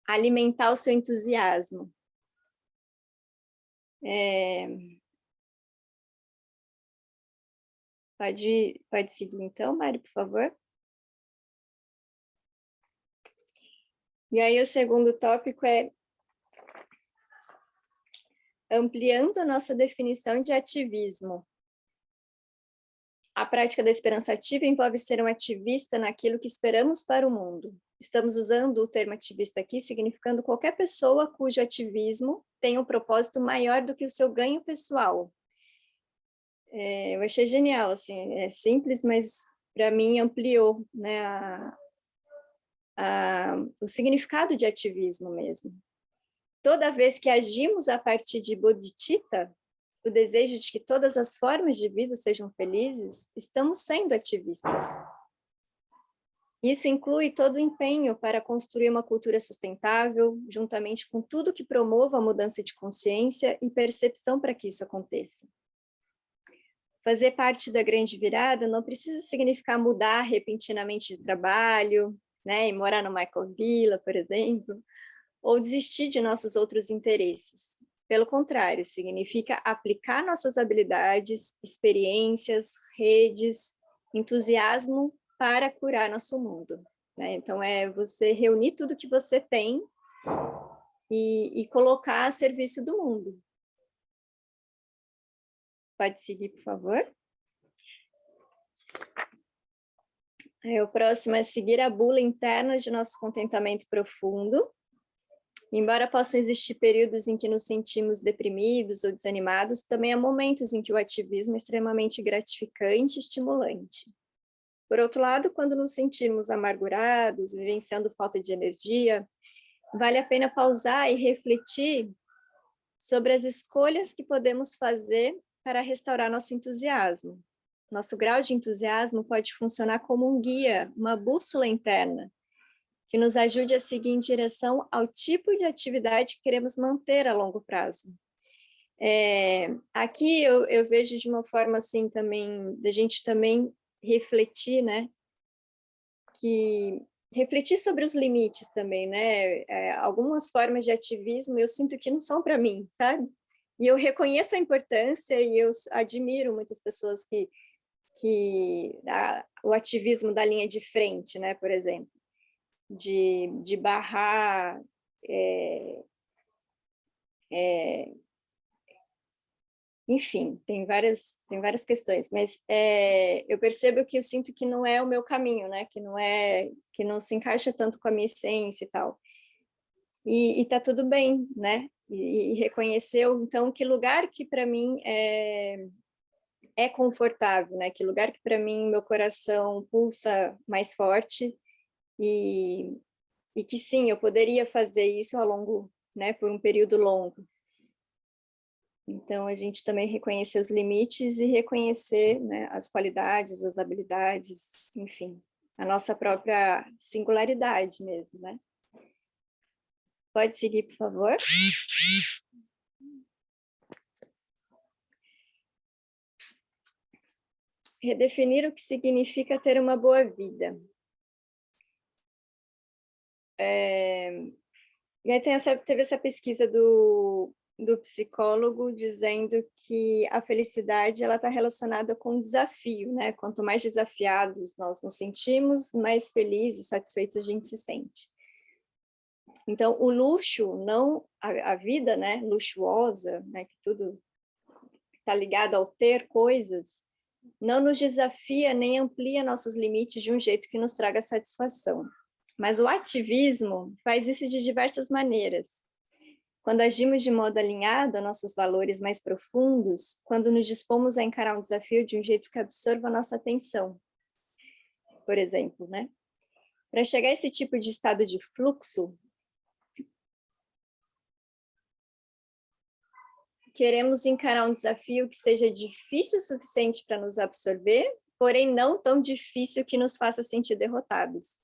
alimentar o seu entusiasmo. Pode seguir então, Mari, por favor. E aí o segundo tópico é ampliando a nossa definição de ativismo. A prática da esperança ativa envolve ser um ativista naquilo que esperamos para o mundo. Estamos usando o termo ativista aqui, significando qualquer pessoa cujo ativismo tem um propósito maior do que o seu ganho pessoal. Eu achei genial, assim, é simples, mas para mim ampliou, né, o significado de ativismo mesmo. Toda vez que agimos a partir de bodhicitta, o desejo de que todas as formas de vida sejam felizes, estamos sendo ativistas. Isso inclui todo o empenho para construir uma cultura sustentável, juntamente com tudo que promova a mudança de consciência e percepção para que isso aconteça. Fazer parte da grande virada não precisa significar mudar repentinamente de trabalho, né, e morar no Michael Villa, por exemplo, ou desistir de nossos outros interesses. Pelo contrário, significa aplicar nossas habilidades, experiências, redes, entusiasmo para curar nosso mundo, né? Então, é você reunir tudo que você tem e colocar a serviço do mundo. Pode seguir, por favor. O próximo é seguir a bula interna de nosso contentamento profundo. Embora possam existir períodos em que nos sentimos deprimidos ou desanimados, também há momentos em que o ativismo é extremamente gratificante e estimulante. Por outro lado, quando nos sentimos amargurados, vivenciando falta de energia, vale a pena pausar e refletir sobre as escolhas que podemos fazer para restaurar nosso entusiasmo. Nosso grau de entusiasmo pode funcionar como um guia, uma bússola interna, que nos ajude a seguir em direção ao tipo de atividade que queremos manter a longo prazo. Aqui eu vejo de uma forma assim também, da gente também refletir, né? Refletir sobre os limites também, né? Algumas formas de ativismo eu sinto que não são para mim, sabe? E eu reconheço a importância e eu admiro muitas pessoas o ativismo da linha de frente, né? Por exemplo. de barrar enfim, tem várias questões, mas eu percebo que eu sinto que não é o meu caminho, né? Que não se encaixa tanto com a minha essência e tal. E tá tudo bem, né? E reconheceu, então, que lugar que para mim é confortável, né? Que lugar que para mim meu coração pulsa mais forte e que sim, eu poderia fazer isso ao longo, né? Por um período longo. Então, a gente também reconhecer os limites e reconhecer, né, as qualidades, as habilidades, enfim, a nossa própria singularidade mesmo, né? Pode seguir, por favor? Redefinir o que significa ter uma boa vida. E aí teve essa pesquisa do psicólogo dizendo que a felicidade ela está relacionada com desafio, né? Quanto mais desafiados nós nos sentimos, mais felizes, satisfeitos a gente se sente. Então, o luxo, não a vida, né? Luxuosa, né? Que tudo está ligado ao ter coisas, não nos desafia nem amplia nossos limites de um jeito que nos traga satisfação. Mas o ativismo faz isso de diversas maneiras. Quando agimos de modo alinhado a nossos valores mais profundos, quando nos dispomos a encarar um desafio de um jeito que absorva a nossa atenção. Por exemplo, né? Para chegar a esse tipo de estado de fluxo, queremos encarar um desafio que seja difícil o suficiente para nos absorver, porém não tão difícil que nos faça sentir derrotados.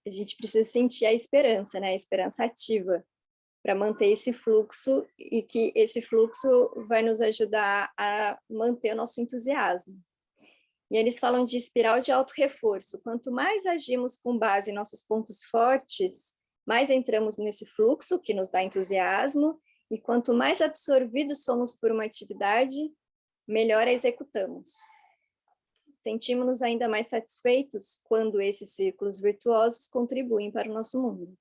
A gente precisa sentir a esperança, né? A esperança ativa, para manter esse fluxo e que esse fluxo vai nos ajudar a manter o nosso entusiasmo. E eles falam de espiral de auto-reforço. Quanto mais agimos com base em nossos pontos fortes, mais entramos nesse fluxo que nos dá entusiasmo, e quanto mais absorvidos somos por uma atividade, melhor a executamos. Sentimos-nos ainda mais satisfeitos quando esses círculos virtuosos contribuem para o nosso mundo.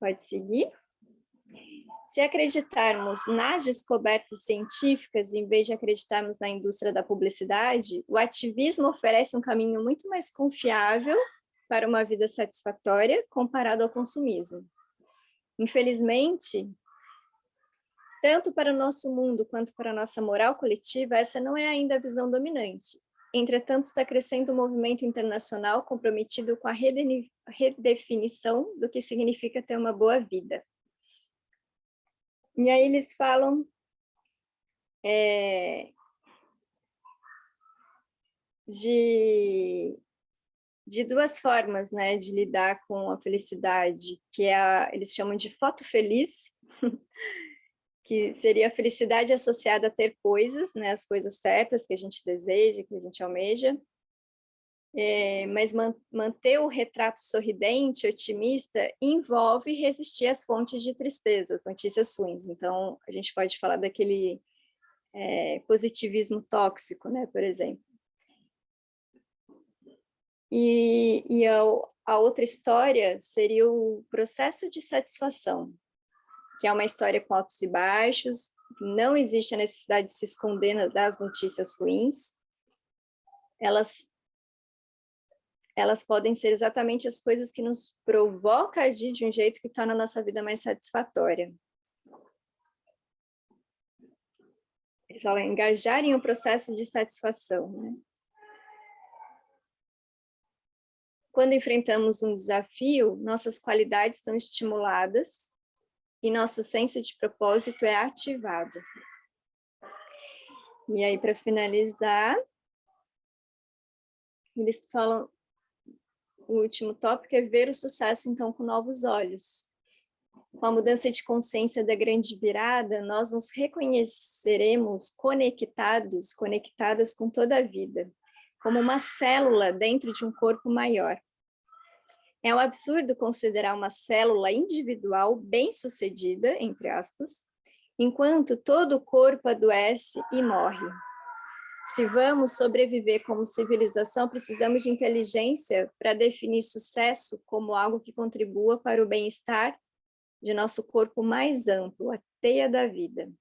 Pode seguir? Se acreditarmos nas descobertas científicas, em vez de acreditarmos na indústria da publicidade, o ativismo oferece um caminho muito mais confiável para uma vida satisfatória comparado ao consumismo. Infelizmente, tanto para o nosso mundo quanto para a nossa moral coletiva, essa não é ainda a visão dominante. Entretanto, está crescendo um movimento internacional comprometido com a redefinição do que significa ter uma boa vida. E aí eles falam de duas formas, né, de lidar com a felicidade, que eles chamam de foto feliz, que seria a felicidade associada a ter coisas, né, as coisas certas que a gente deseja, que a gente almeja, mas manter o retrato sorridente, otimista, envolve resistir às fontes de tristeza, as notícias ruins. Então, a gente pode falar daquele positivismo tóxico, né, por exemplo. E a outra história seria o processo de satisfação, que é uma história com altos e baixos, não existe a necessidade de se esconder das notícias ruins, elas podem ser exatamente as coisas que nos provocam a agir de um jeito que torna a nossa vida mais satisfatória. Eles falam engajar em um processo de satisfação, né? Quando enfrentamos um desafio, nossas qualidades são estimuladas e nosso senso de propósito é ativado. E aí, para finalizar, eles falam, o último tópico é ver o sucesso, então, com novos olhos. Com a mudança de consciência da grande virada, nós nos reconheceremos conectadas com toda a vida, como uma célula dentro de um corpo maior. É um absurdo considerar uma célula individual bem-sucedida, entre aspas, enquanto todo o corpo adoece e morre. Se vamos sobreviver como civilização, precisamos de inteligência para definir sucesso como algo que contribua para o bem-estar de nosso corpo mais amplo, a teia da vida.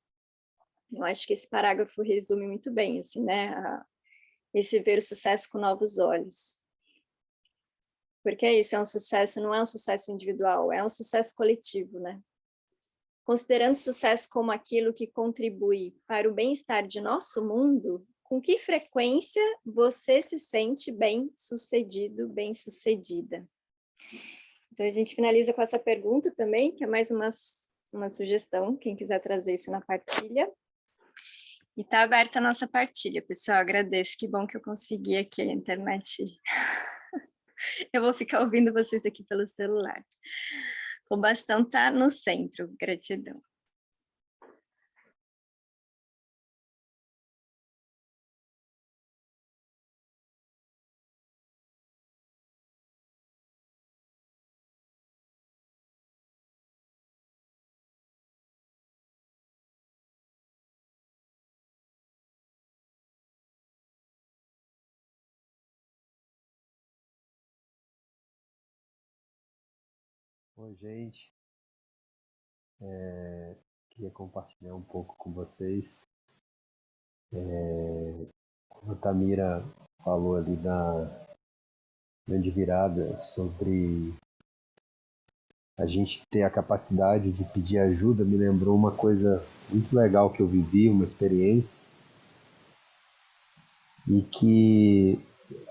Eu acho que esse parágrafo resume muito bem, assim, né? Esse ver o sucesso com novos olhos. Porque é isso, é um sucesso, não é um sucesso individual, é um sucesso coletivo, né? Considerando sucesso como aquilo que contribui para o bem-estar de nosso mundo, com que frequência você se sente bem-sucedido, bem-sucedida? Então, a gente finaliza com essa pergunta também, que é mais uma sugestão, quem quiser trazer isso na partilha. E está aberta a nossa partilha, pessoal, agradeço, que bom que eu consegui aqui a internet. Eu vou ficar ouvindo vocês aqui pelo celular. O bastão está no centro, gratidão. Oi, gente. Queria compartilhar um pouco com vocês. Como a Tamira falou ali da grande virada sobre a gente ter a capacidade de pedir ajuda, me lembrou uma coisa muito legal que eu vivi, uma experiência, e que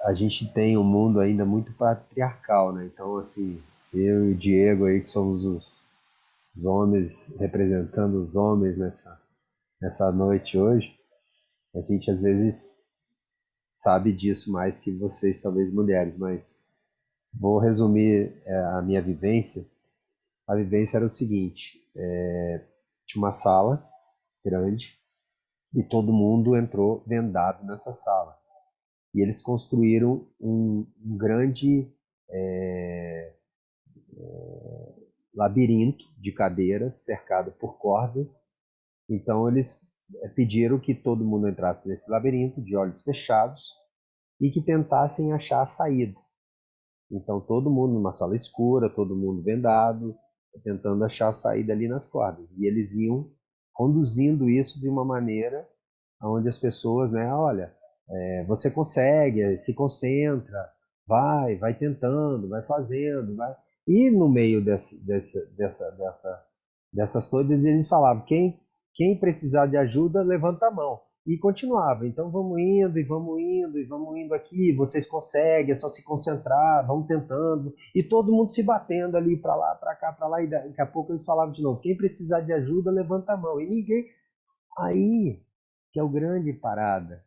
a gente tem um mundo ainda muito patriarcal, né? Então, assim, eu e o Diego aí, que somos os homens, representando os homens nessa noite hoje, a gente às vezes sabe disso mais que vocês, talvez mulheres, mas vou resumir a minha vivência. A vivência era o seguinte, tinha uma sala grande e todo mundo entrou vendado nessa sala. E eles construíram um grande labirinto de cadeiras cercado por cordas. Então eles pediram que todo mundo entrasse nesse labirinto de olhos fechados e que tentassem achar a saída. Então todo mundo numa sala escura, todo mundo vendado, tentando achar a saída ali nas cordas. E eles iam conduzindo isso de uma maneira onde as pessoas, né, olha, você consegue, se concentra, vai tentando, vai fazendo, vai. E no meio dessas todas eles falavam, quem precisar de ajuda, levanta a mão. E continuava, então vamos indo, e vamos indo, e vamos indo aqui, vocês conseguem, é só se concentrar, vamos tentando. E todo mundo se batendo ali para lá, para cá, para lá, e daqui a pouco eles falavam de novo, quem precisar de ajuda, levanta a mão. E ninguém... Aí, que é o grande parada,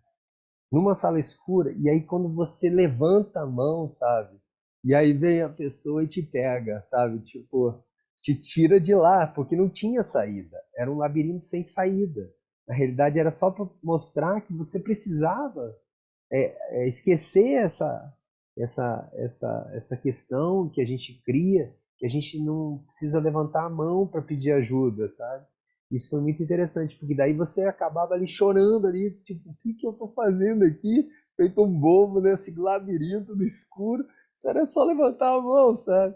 numa sala escura, e aí quando você levanta a mão, sabe? E aí vem a pessoa e te pega, sabe? Tipo, te tira de lá, porque não tinha saída. Era um labirinto sem saída. Na realidade, era só para mostrar que você precisava esquecer essa questão que a gente cria, que a gente não precisa levantar a mão para pedir ajuda, sabe? Isso foi muito interessante, porque daí você acabava ali chorando ali, tipo, o que que eu tô fazendo aqui? Feito um bobo nesse labirinto no escuro. Isso era só levantar a mão, sabe?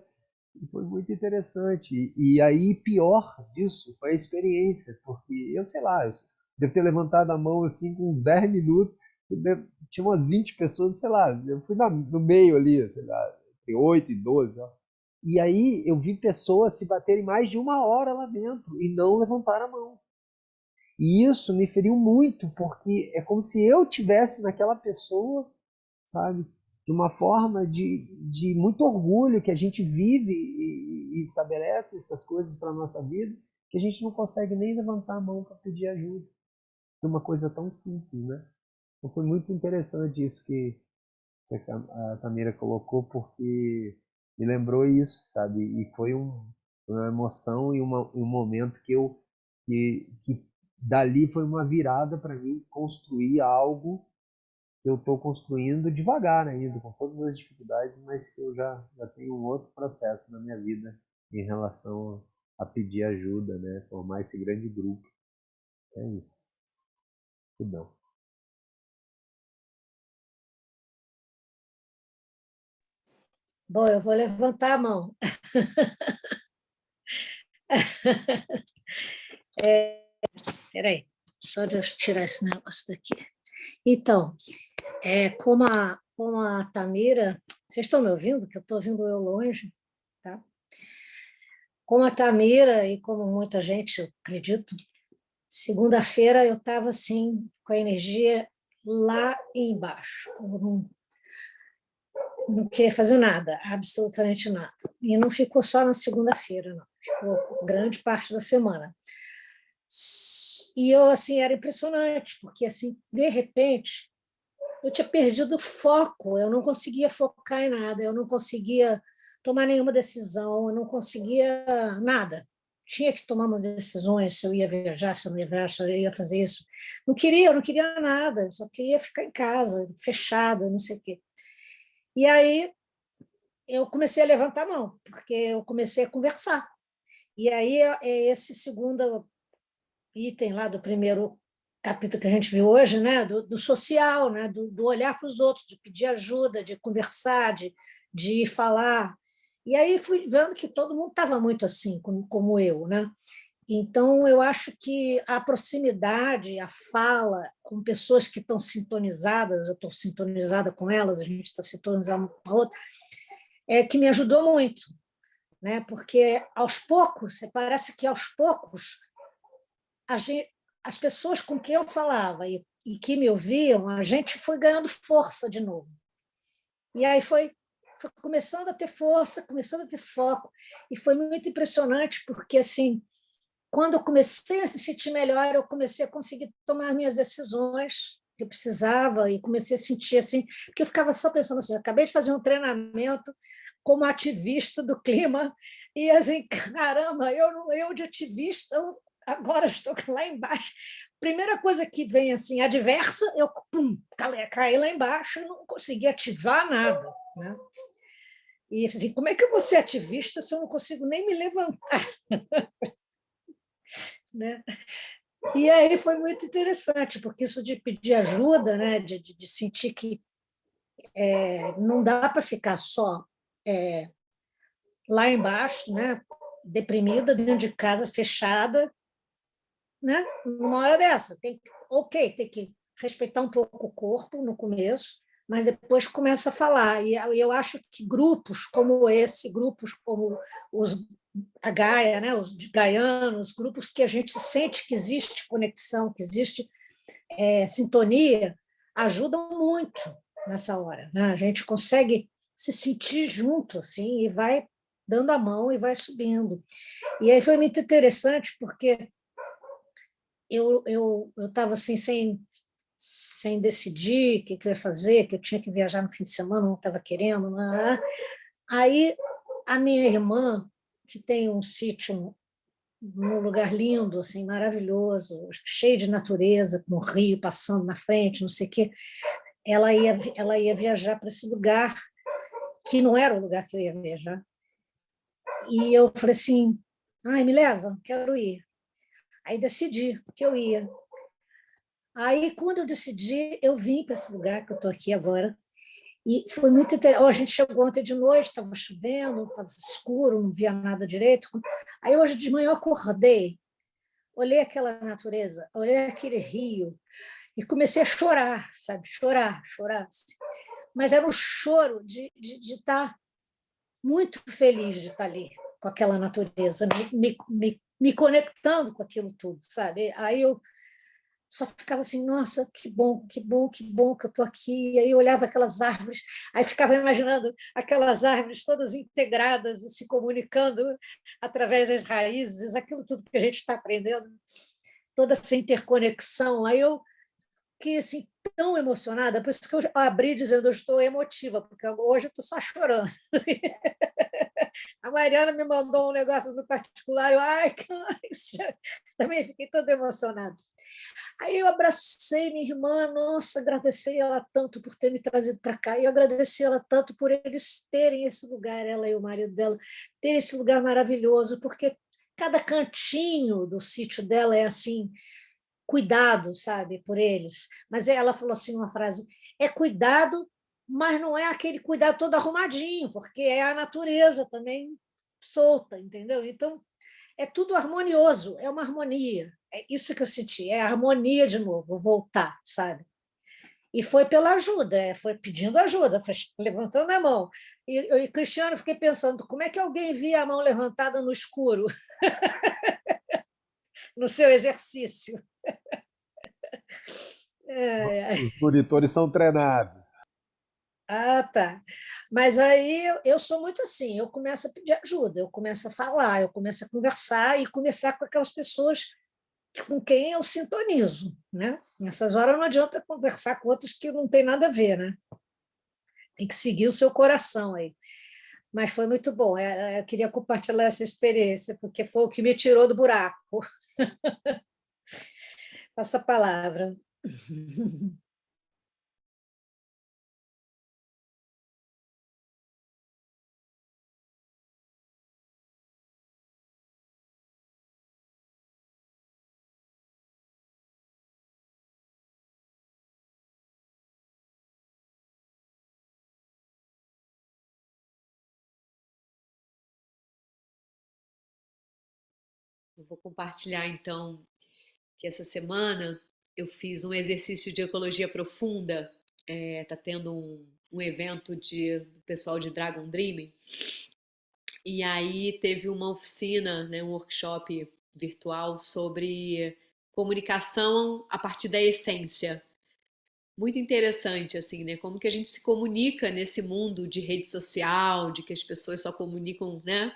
E foi muito interessante. E aí, pior disso, foi a experiência, porque eu sei lá, eu devo ter levantado a mão assim com uns 10 minutos, tinha umas 20 pessoas, sei lá, eu fui no meio ali, sei lá, entre 8 e 12, ó. E aí eu vi pessoas se baterem mais de uma hora lá dentro e não levantaram a mão. E isso me feriu muito, porque é como se eu tivesse naquela pessoa, sabe? De uma forma de muito orgulho que a gente vive e estabelece essas coisas para a nossa vida, que a gente não consegue nem levantar a mão para pedir ajuda. De uma coisa tão simples, né? Então foi muito interessante isso que a Tamira colocou, porque me lembrou isso, sabe? E foi uma emoção e um momento que dali foi uma virada para mim construir algo que eu estou construindo devagar ainda, com todas as dificuldades, mas que eu já tenho um outro processo na minha vida em relação a pedir ajuda, né? Formar esse grande grupo. É isso. Tudo bom. Bom, eu vou levantar a mão. Espera aí, só de eu tirar esse negócio daqui. Então, como a Tamira... Vocês estão me ouvindo? Que eu estou ouvindo eu longe, tá? Como a Tamira e como muita gente, eu acredito, segunda-feira eu estava assim, com a energia lá embaixo. Eu não queria fazer nada, absolutamente nada. E não ficou só na segunda-feira, não. Ficou grande parte da semana. E eu, assim, era impressionante, porque, assim, de repente, eu tinha perdido o foco, eu não conseguia focar em nada, eu não conseguia tomar nenhuma decisão, eu não conseguia nada. Tinha que tomar umas decisões, se eu ia viajar, se eu não ia viajar, se eu ia fazer isso. Eu não queria nada, eu só queria ficar em casa, fechada, não sei o quê. E aí eu comecei a levantar a mão, porque eu comecei a conversar. E aí é esse segundo item lá do primeiro capítulo que a gente viu hoje, né, do social, né, do olhar para os outros, de pedir ajuda, de conversar, de falar. E aí fui vendo que todo mundo estava muito assim, como eu, né? Então, eu acho que a proximidade, a fala com pessoas que estão sintonizadas, eu estou sintonizada com elas, a gente está sintonizada uma com a outra, é que me ajudou muito, né? Porque aos poucos, parece que aos poucos as pessoas com quem eu falava e que me ouviam, a gente foi ganhando força de novo. E aí foi começando a ter força, começando a ter foco, e foi muito impressionante, porque assim, quando eu comecei a se sentir melhor, eu comecei a conseguir tomar minhas decisões que eu precisava, e comecei a sentir assim, porque eu ficava só pensando assim, eu acabei de fazer um treinamento como ativista do clima, e assim, caramba, eu de ativista, agora estou lá embaixo. Primeira coisa que vem assim, adversa, eu caí lá embaixo e não consegui ativar nada, né? E assim, como é que eu vou ser ativista se eu não consigo nem me levantar? Né? E aí foi muito interessante, porque isso de pedir ajuda, né? de sentir que não dá para ficar só lá embaixo, né? Deprimida, dentro de casa, fechada, né? Numa hora dessa, tem que respeitar um pouco o corpo no começo, mas depois começa a falar. E eu acho que grupos como esse, grupos como a Gaia, né, os gaianos, grupos que a gente sente que existe conexão, que existe sintonia, ajudam muito nessa hora. Né? A gente consegue se sentir junto assim e vai dando a mão e vai subindo. E aí foi muito interessante, porque eu estava assim, sem decidir o que eu ia fazer, que eu tinha que viajar no fim de semana, não estava querendo. Né? Aí a minha irmã, que tem um sítio num lugar lindo, assim, maravilhoso, cheio de natureza, com um rio passando na frente, não sei o quê, ela ia viajar para esse lugar, que não era o lugar que eu ia viajar. E eu falei assim, ai, me leva, quero ir. Aí decidi que eu ia. Aí, quando eu decidi, eu vim para esse lugar que eu estou aqui agora, e foi muito interessante. A gente chegou ontem de noite, estava chovendo, estava escuro, não via nada direito. Aí, hoje de manhã, eu acordei, olhei aquela natureza, olhei aquele rio, e comecei a chorar, sabe? Chorar, chorar. Assim. Mas era um choro de estar muito feliz de estar ali, com aquela natureza, me conectando com aquilo tudo, sabe? Aí eu só ficava assim, nossa, que bom, que bom, que bom que eu estou aqui. E aí eu olhava aquelas árvores, aí ficava imaginando aquelas árvores todas integradas e se comunicando através das raízes, aquilo tudo que a gente está aprendendo, toda essa interconexão. Aí eu fiquei assim, tão emocionada, por isso que eu abri dizendo eu estou emotiva, porque hoje eu estou só chorando. A Mariana me mandou um negócio no particular, ai, também fiquei toda emocionada. Aí eu abracei minha irmã, nossa, agradeci ela tanto por ter me trazido para cá, e eu agradeci ela tanto por eles terem esse lugar, ela e o marido dela, terem esse lugar maravilhoso, porque cada cantinho do sítio dela é assim, cuidado, sabe, por eles. Mas ela falou assim uma frase, é cuidado, mas não é aquele cuidado todo arrumadinho, porque é a natureza também solta, entendeu? Então, é tudo harmonioso, é uma harmonia. É isso que eu senti, é a harmonia de novo, voltar, sabe? E foi pela ajuda, foi pedindo ajuda, foi levantando a mão. E eu e Cristiano fiquei pensando, como é que alguém via a mão levantada no escuro, no seu exercício? É. Os monitores são treinados. Ah, tá. Mas aí eu sou muito assim, eu começo a pedir ajuda, eu começo a falar, eu começo a conversar e conversar com aquelas pessoas com quem eu sintonizo, né? Nessas horas não adianta conversar com outros que não tem nada a ver, né? Tem que seguir o seu coração aí. Mas foi muito bom, eu queria compartilhar essa experiência, porque foi o que me tirou do buraco. Passa a palavra. Eu vou compartilhar então que essa semana eu fiz um exercício de ecologia profunda. Tá tendo um evento do pessoal de Dragon Dreaming. E aí teve uma oficina, né, um workshop virtual sobre comunicação a partir da essência. Muito interessante, assim, né? Como que a gente se comunica nesse mundo de rede social, de que as pessoas só comunicam, né,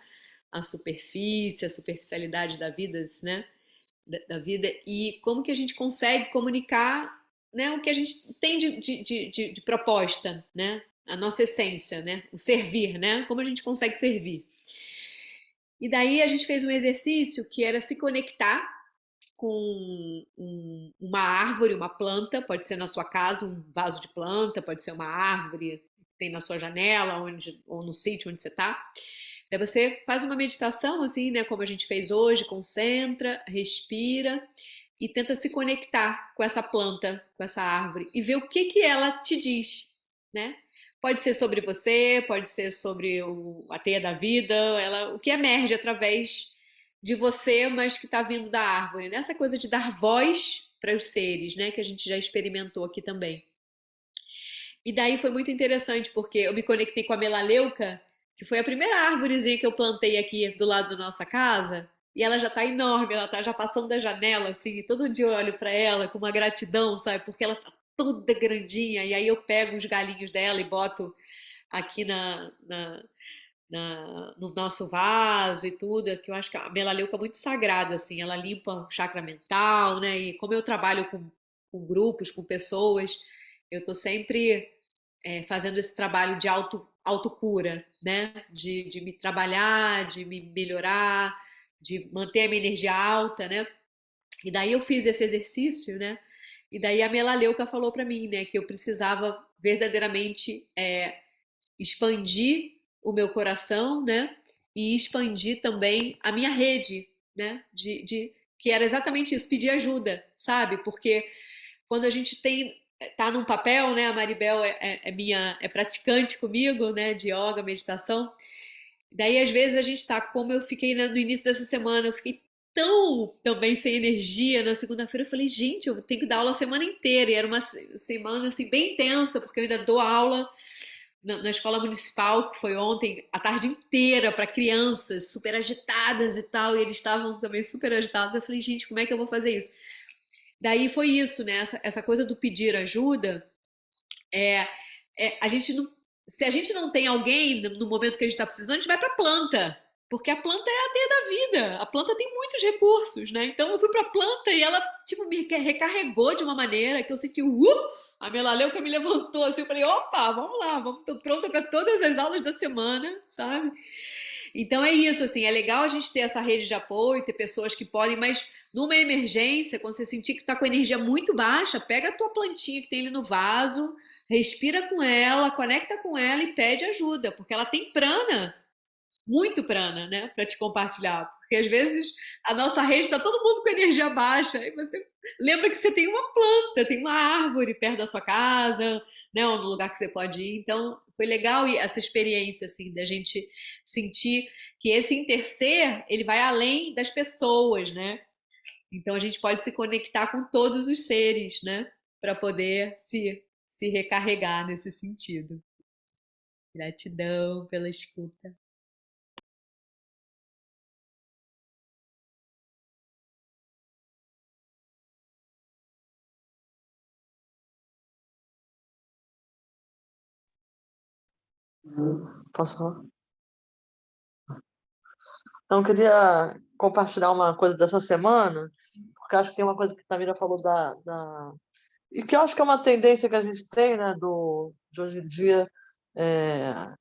a superfície, a superficialidade da vida, né? Da vida, e como que a gente consegue comunicar, né, o que a gente tem de proposta, né? A nossa essência, né? O servir, né? Como a gente consegue servir. E daí a gente fez um exercício que era se conectar com uma árvore, uma planta, pode ser na sua casa um vaso de planta, pode ser uma árvore que tem na sua janela ou no sítio onde você está. Daí você faz uma meditação assim, né, como a gente fez hoje, concentra, respira e tenta se conectar com essa planta, com essa árvore e ver o que que ela te diz, né? Pode ser sobre você, pode ser sobre a teia da vida, o que emerge através de você, mas que está vindo da árvore. Nessa coisa de dar voz para os seres, né? Que a gente já experimentou aqui também. E daí foi muito interessante, porque eu me conectei com a melaleuca, que foi a primeira árvorezinha que eu plantei aqui do lado da nossa casa. E ela já tá enorme, ela tá já passando da janela, assim, e todo dia eu olho para ela com uma gratidão, sabe? Porque ela tá toda grandinha, e aí eu pego os galinhos dela e boto aqui no nosso vaso e tudo, que eu acho que a melaleuca é muito sagrada, assim, ela limpa o chakra mental, né? E como eu trabalho com grupos, com pessoas, eu tô sempre fazendo esse trabalho de autocura, né? De me trabalhar, de me melhorar, de manter a minha energia alta, né? E daí eu fiz esse exercício, né? E daí a melaleuca falou para mim, né, que eu precisava verdadeiramente expandir o meu coração, né? E expandir também a minha rede, né? Que era exatamente isso, pedir ajuda, sabe? Porque quando a gente tá num papel, né? A Maribel é praticante comigo, né? De yoga, meditação. Daí às vezes a gente tá, como eu fiquei no início dessa semana, eu fiquei tão também sem energia na segunda-feira, eu falei, gente, eu tenho que dar aula a semana inteira, e era uma semana assim bem intensa, porque eu ainda dou aula na escola municipal, que foi ontem, a tarde inteira para crianças super agitadas e tal, e eles estavam também super agitados. Eu falei, gente, como é que eu vou fazer isso? Daí foi isso, né? Essa coisa do pedir ajuda, a gente não, se a gente não tem alguém no momento que a gente está precisando, a gente vai para a planta, porque a planta é a teia da vida, a planta tem muitos recursos, né? Então eu fui para a planta e ela tipo me recarregou de uma maneira que eu senti a melaleuca me levantou assim, eu falei, opa, vamos lá, tô pronta para todas as aulas da semana, sabe? Então é isso, assim, é legal a gente ter essa rede de apoio, ter pessoas que podem, mas numa emergência, quando você sentir que está com energia muito baixa, pega a tua plantinha que tem ali no vaso, respira com ela, conecta com ela e pede ajuda, porque ela tem prana, muito prana, né, para te compartilhar, Porque às vezes a nossa rede está todo mundo com energia baixa, e você lembra que você tem uma planta, tem uma árvore perto da sua casa, né, ou no lugar que você pode ir. Então, foi legal essa experiência, assim, da gente sentir que esse interser, ele vai além das pessoas, né? Então, a gente pode se conectar com todos os seres, né? Para poder se recarregar nesse sentido. Gratidão pela escuta. Posso falar? Então, eu queria compartilhar uma coisa dessa semana, porque acho que tem uma coisa que a Tamira falou e que eu acho que é uma tendência que a gente tem, né, de hoje em dia,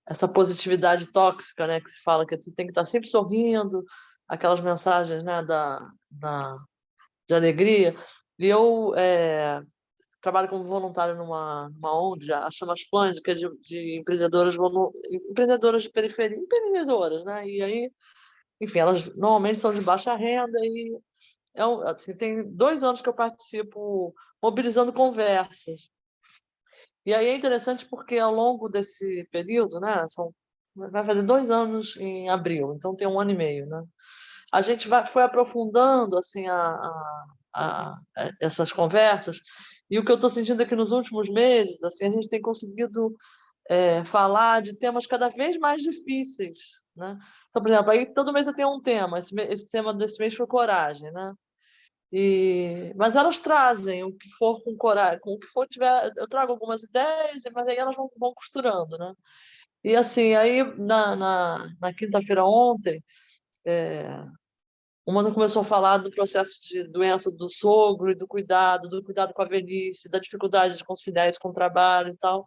essa positividade tóxica, né, que se fala que você tem que estar sempre sorrindo, aquelas mensagens, né, da, de alegria. E eu trabalho como voluntário numa ONG, a Chamas Plans, que é de empreendedoras de periferia, empreendedoras, né? E aí, enfim, elas normalmente são de baixa renda e assim, tem 2 anos que eu participo mobilizando conversas. E aí é interessante porque ao longo desse período, né, vai fazer 2 anos em abril, então tem 1 ano e meio, né? A gente foi aprofundando assim essas conversas e o que eu estou sentindo é que nos últimos meses assim a gente tem conseguido falar de temas cada vez mais difíceis, né? Então, por exemplo, aí todo mês eu tenho um tema. Esse tema desse mês foi coragem, né? Mas elas trazem o que for com coragem, com o que for tiver. Eu trago algumas ideias, mas aí elas vão costurando, né? E assim, aí na quinta-feira ontem, o Mano começou a falar do processo de doença do sogro e do cuidado com a velhice, da dificuldade de conciliar isso com o trabalho e tal.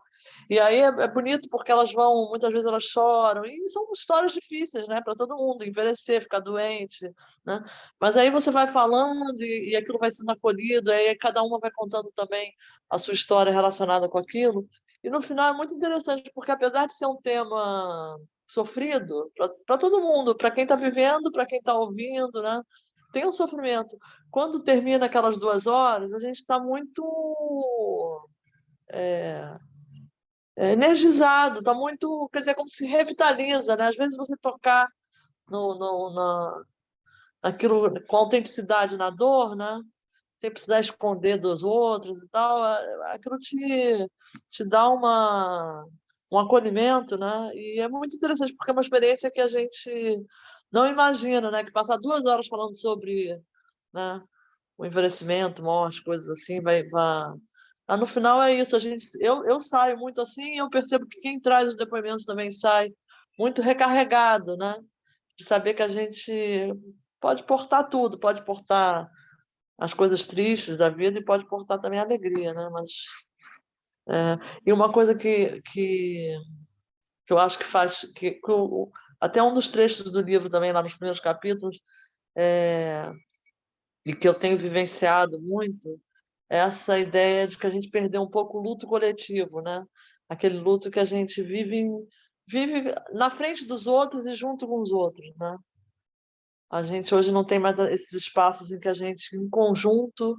E aí é bonito porque elas muitas vezes elas choram, e são histórias difíceis, né, para todo mundo, envelhecer, ficar doente, né? Mas aí você vai falando e aquilo vai sendo acolhido, aí cada uma vai contando também a sua história relacionada com aquilo. E no final é muito interessante, porque apesar de ser um tema sofrido para todo mundo, para quem está vivendo, para quem está ouvindo, né? Tem um sofrimento. Quando termina aquelas 2 horas, a gente está muito energizado, está muito, quer dizer, como se revitaliza, né? Às vezes você tocar naquilo com autenticidade na dor, né? Sem precisar esconder dos outros e tal, aquilo te dá um acolhimento, né? E é muito interessante, porque é uma experiência que a gente não imagina, né? Que passar 2 horas falando sobre, né, o envelhecimento, morte, coisas assim, vai. No final é isso, eu saio muito assim e eu percebo que quem traz os depoimentos também sai muito recarregado, né? De saber que a gente pode portar tudo, pode portar as coisas tristes da vida e pode portar também a alegria, né? E uma coisa que eu acho que faz até um dos trechos do livro também lá nos primeiros capítulos e que eu tenho vivenciado muito é essa ideia de que a gente perdeu um pouco o luto coletivo, né? Aquele luto que a gente vive na frente dos outros e junto com os outros, né? A gente hoje não tem mais esses espaços em que a gente, em conjunto,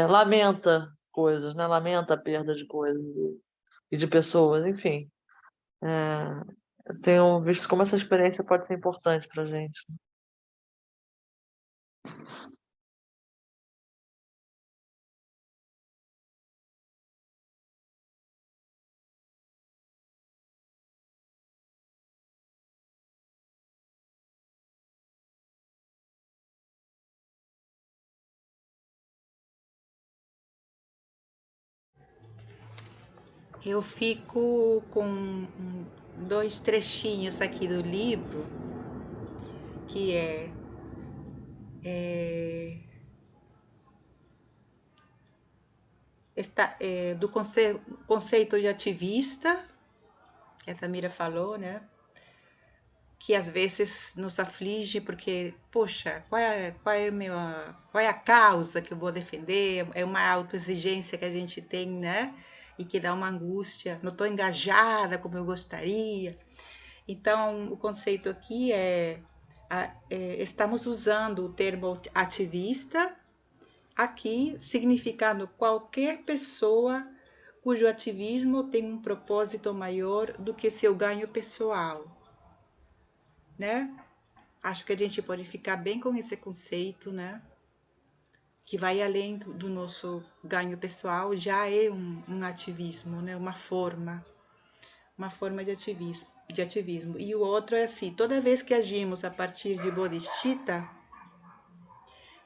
lamenta coisas, né? Lamenta a perda de coisas e de pessoas, enfim. Eu tenho visto como essa experiência pode ser importante para a gente. Eu fico com 2 trechinhos aqui do livro, que do conceito de ativista, que a Tamira falou, né? Que às vezes nos aflige porque, poxa, qual é a causa que eu vou defender? É uma autoexigência que a gente tem, né? E que dá uma angústia. Não estou engajada como eu gostaria. Então, o conceito aqui é estamos usando o termo ativista aqui, significando qualquer pessoa cujo ativismo tem um propósito maior do que seu ganho pessoal, né? Acho que a gente pode ficar bem com esse conceito, né? Que vai além do nosso ganho pessoal, já é um ativismo, né? Uma forma de ativismo. E o outro é assim, toda vez que agimos a partir de bodhicitta,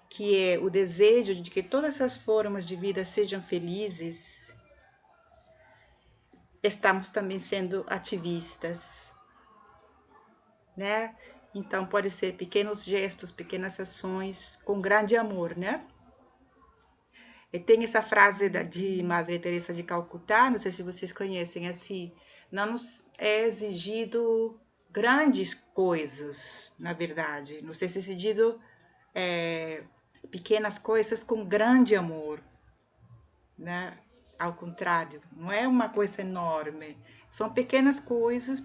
que é o desejo de que todas as formas de vida sejam felizes, estamos também sendo ativistas, né? Então, pode ser pequenos gestos, pequenas ações, com grande amor, né? E tem essa frase de Madre Teresa de Calcutá, não sei se vocês conhecem, assim, não nos é exigido grandes coisas, na verdade, nos é exigido pequenas coisas com grande amor, né? Ao contrário, não é uma coisa enorme, são pequenas coisas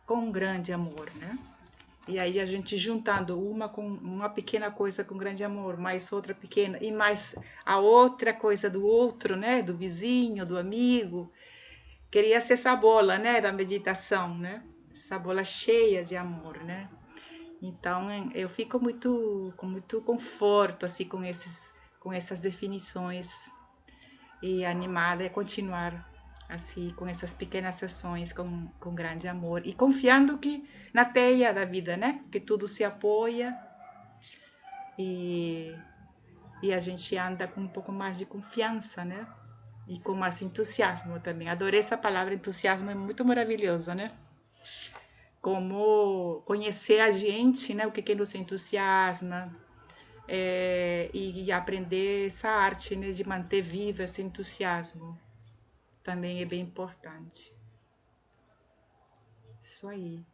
com grande amor, né? E aí a gente juntando uma pequena coisa com grande amor, mais outra pequena e mais a outra coisa do outro, né? Do vizinho, do amigo. Queria ser essa bola, né? Da meditação, né? Essa bola cheia de amor, né? Então eu fico com muito conforto assim com essas definições e animada a continuar assim com essas pequenas ações com grande amor e confiando que na teia da vida, né? Que tudo se apoia e, e a gente anda com um pouco mais de confiança, né? E com mais entusiasmo também. Adorei essa palavra, entusiasmo é muito maravilhosa, né? Como conhecer a gente, né? O que nos entusiasma, e aprender essa arte, né? De manter vivo esse entusiasmo. Também é bem importante. Isso aí.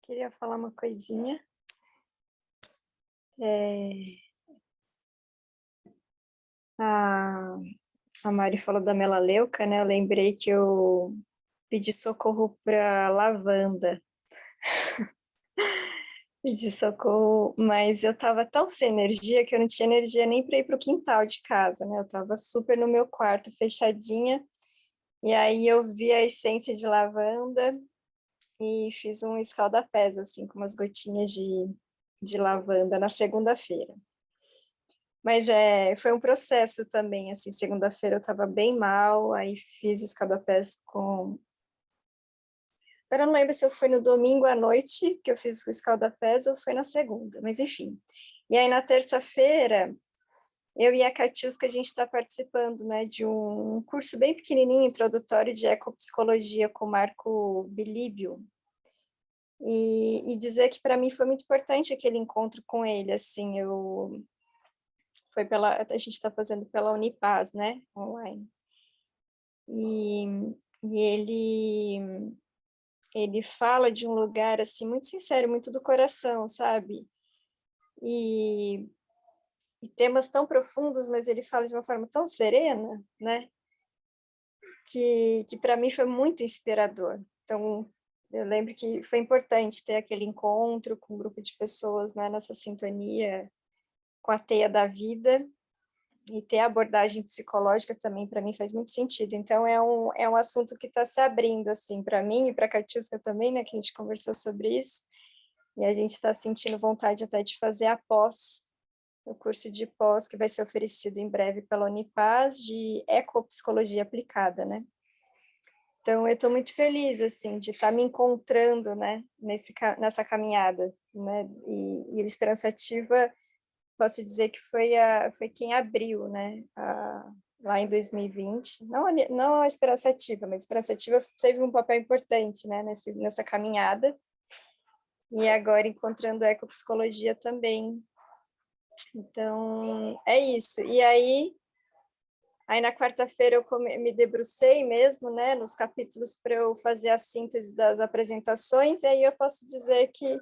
Queria falar uma coisinha. A Mari falou da melaleuca, né? Eu lembrei que eu pedi socorro para lavanda. Pedi socorro, mas eu estava tão sem energia que eu não tinha energia nem para ir para o quintal de casa, né? Eu estava super no meu quarto, fechadinha. E aí eu vi a essência de lavanda e fiz um escaldapés, assim, com umas gotinhas de lavanda na segunda-feira. Mas foi um processo também, assim, segunda-feira eu estava bem mal, aí fiz escaldapés com... Eu não lembro se eu fui no domingo à noite que eu fiz o escaldapés ou foi na segunda, mas enfim. E aí na terça-feira, eu e a Catiusca, a gente está participando, né, de um curso bem pequenininho, introdutório de ecopsicologia com o Marco Bilíbio. E dizer que para mim foi muito importante aquele encontro com ele, assim, a gente está fazendo pela Unipaz, né, online. E ele fala de um lugar, assim, muito sincero, muito do coração, sabe? E temas tão profundos, mas ele fala de uma forma tão serena, né? Que para mim foi muito inspirador. Então, eu lembro que foi importante ter aquele encontro com um grupo de pessoas, né, nessa sintonia com a teia da vida, e ter a abordagem psicológica também, para mim, faz muito sentido. Então, é um assunto que está se abrindo, assim, para mim e para a Catiusca também, né, que a gente conversou sobre isso, e a gente está sentindo vontade até de fazer a pós o curso de pós que vai ser oferecido em breve pela Unipaz de ecopsicologia aplicada, né? Então, eu estou muito feliz, assim, de estar me encontrando, né, nessa caminhada, né, e o Esperança Ativa, posso dizer que foi quem abriu, né, lá em 2020, não a Esperança Ativa, mas a Esperança Ativa teve um papel importante, né, nessa caminhada, e agora encontrando a ecopsicologia também. Então, é isso. E aí na quarta-feira eu me debrucei mesmo, né, nos capítulos para eu fazer a síntese das apresentações, e aí eu posso dizer que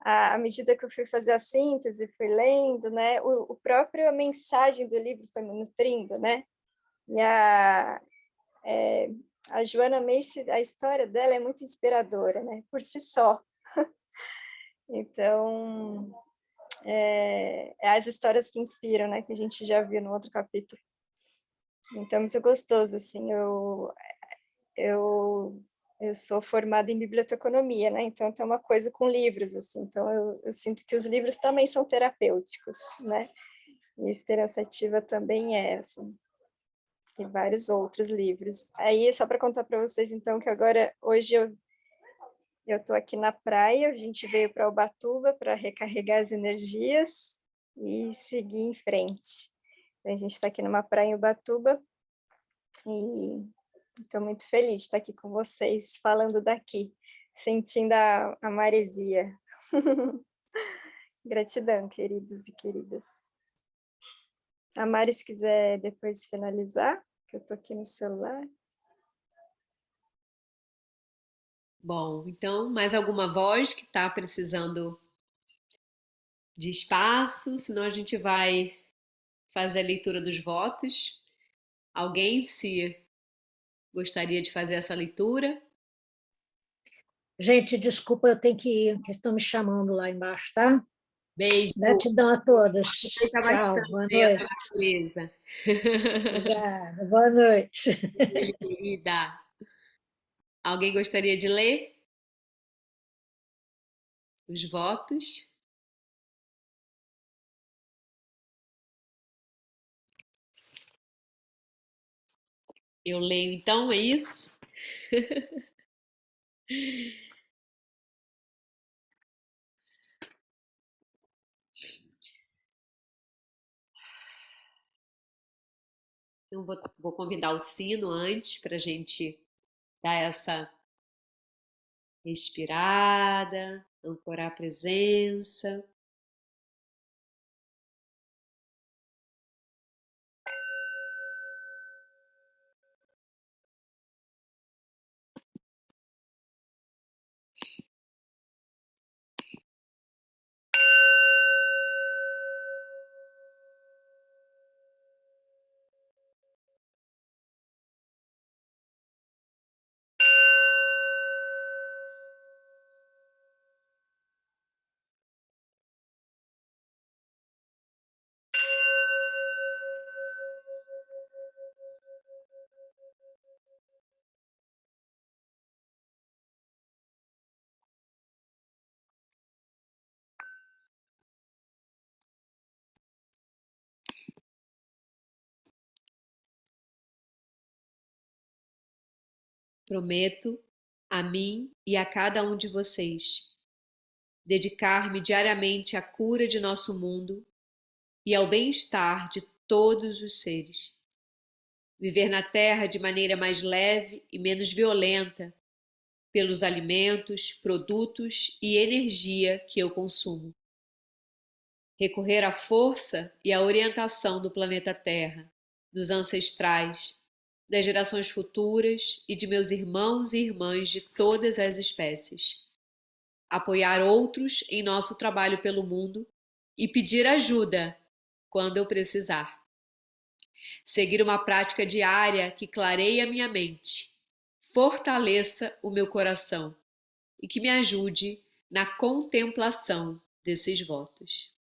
à medida que eu fui fazer a síntese, fui lendo, né, o próprio a mensagem do livro foi me nutrindo, né, e a Joanna Macy, a história dela é muito inspiradora, né, por si só. Então, as histórias que inspiram, né, que a gente já viu no outro capítulo. Então, é muito gostoso, assim, eu sou formada em biblioteconomia, né? Então tem uma coisa com livros, assim. Então eu sinto que os livros também são terapêuticos, né? E Esperança Ativa também é, assim. E vários outros livros. Aí só para contar para vocês, então, que agora hoje eu estou aqui na praia. A gente veio para Ubatuba para recarregar as energias e seguir em frente. Então, a gente está aqui numa praia em Ubatuba e estou muito feliz de estar aqui com vocês, falando daqui, sentindo a maresia. Gratidão, queridos e queridas. A Mari, se quiser depois finalizar, que eu estou aqui no celular. Bom, então, mais alguma voz que está precisando de espaço? Senão a gente vai fazer a leitura dos votos. Alguém se gostaria de fazer essa leitura? Gente, desculpa, eu tenho que ir, que estão me chamando lá embaixo, tá? Beijo. Gratidão a todas. Aproveita Tchau, bastante boa essa noite. natureza. Obrigada, boa noite. Beijo, querida. Alguém gostaria de ler os votos? Eu leio então, é isso? Então, vou convidar o sino antes para a gente dar essa respirada, ancorar a presença. Prometo a mim e a cada um de vocês dedicar-me diariamente à cura de nosso mundo e ao bem-estar de todos os seres. Viver na Terra de maneira mais leve e menos violenta pelos alimentos, produtos e energia que eu consumo. Recorrer à força e à orientação do planeta Terra, dos ancestrais, das gerações futuras e de meus irmãos e irmãs de todas as espécies. Apoiar outros em nosso trabalho pelo mundo e pedir ajuda quando eu precisar. Seguir uma prática diária que clareie a minha mente, fortaleça o meu coração e que me ajude na contemplação desses votos.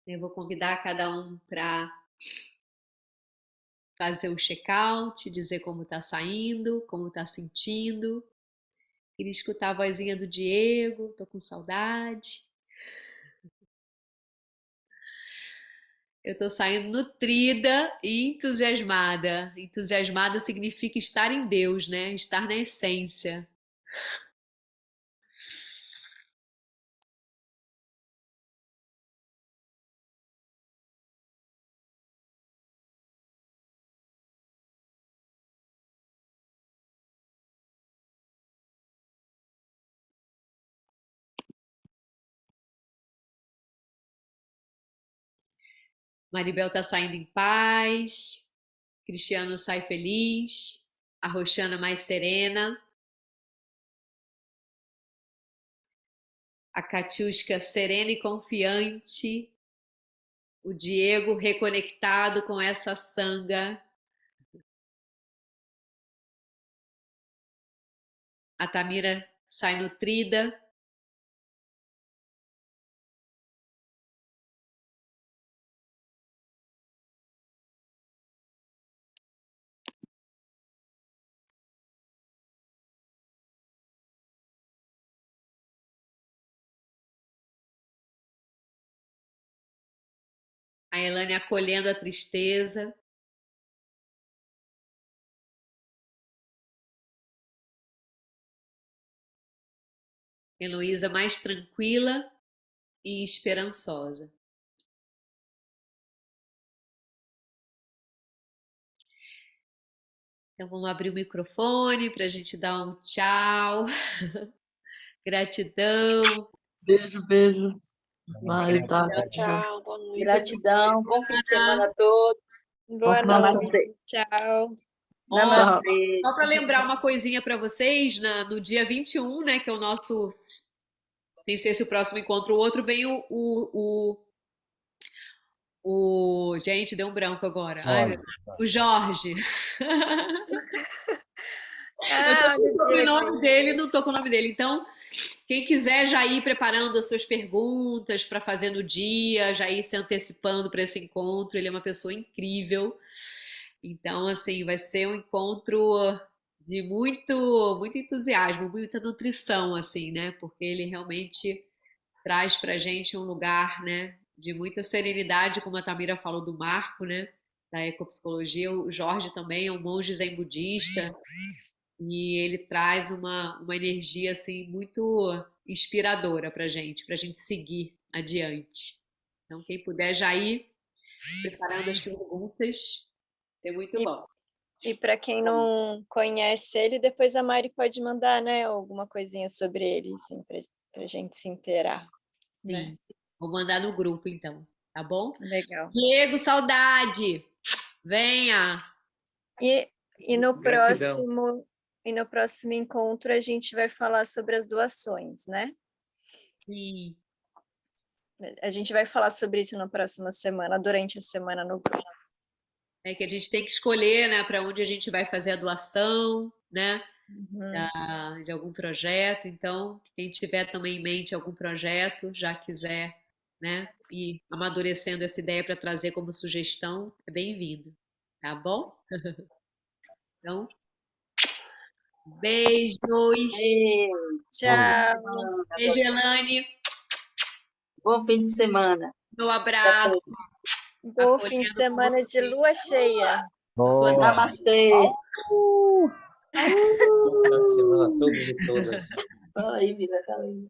Eu vou convidar cada um para fazer o check-out, dizer como está saindo, como está sentindo. Queria escutar a vozinha do Diego, tô com saudade. Eu tô saindo nutrida e entusiasmada. Entusiasmada significa estar em Deus, né? Estar na essência. Maribel tá saindo em paz. Cristiano sai feliz. A Roxana mais serena. A Catiusca serena e confiante. O Diego reconectado com essa sanga. A Tamira sai nutrida. A Elane acolhendo a tristeza. Heloísa mais tranquila e esperançosa. Então vamos abrir o microfone para a gente dar um tchau. Gratidão. Beijo, beijo. Mari, Obrigado. Tati. Tchau, boa noite. Gratidão, bom fim de semana a todos. Boa Namastê. noite. Tchau. Namastê. Só para lembrar uma coisinha para vocês, no dia 21, né, que é o nosso, sem ser esse o próximo encontro, o outro, vem gente, deu um branco agora. Ai, meu Deus. O Jorge. Eu tô com o sobrenome dele, não tô com o nome dele. Então, quem quiser já ir preparando as suas perguntas para fazer no dia, já ir se antecipando para esse encontro, ele é uma pessoa incrível. Então, assim, vai ser um encontro de muito entusiasmo, muita nutrição, assim, né? Porque ele realmente traz pra gente um lugar, né, de muita serenidade, como a Tamira falou do Marco, né, da ecopsicologia. O Jorge também é um monge zen budista e ele traz uma energia, assim, muito inspiradora pra gente seguir adiante. Então, quem puder já ir preparando as perguntas, vai ser muito bom. E para quem não conhece ele, depois a Mari pode mandar, né, alguma coisinha sobre ele, assim, para a gente se inteirar. Sim, Né? vou mandar no grupo então, tá bom? Legal. Diego, saudade! Venha! E no Gratidão. próximo encontro a gente vai falar sobre as doações, né? Sim. A gente vai falar sobre isso na próxima semana, durante a semana no grupo. É que a gente tem que escolher, né, para onde a gente vai fazer a doação, né, de algum projeto. Então, quem tiver também em mente algum projeto, já quiser, né, ir amadurecendo essa ideia para trazer como sugestão, é bem-vindo, tá bom? Então, beijos. Tchau. Beijo, Elane. Bom fim de semana. Meu abraço. Bom fim de semana de lua cheia. Boa. Namastê. Bom final de semana a todos e todas. Fala aí, Mila. Fala aí.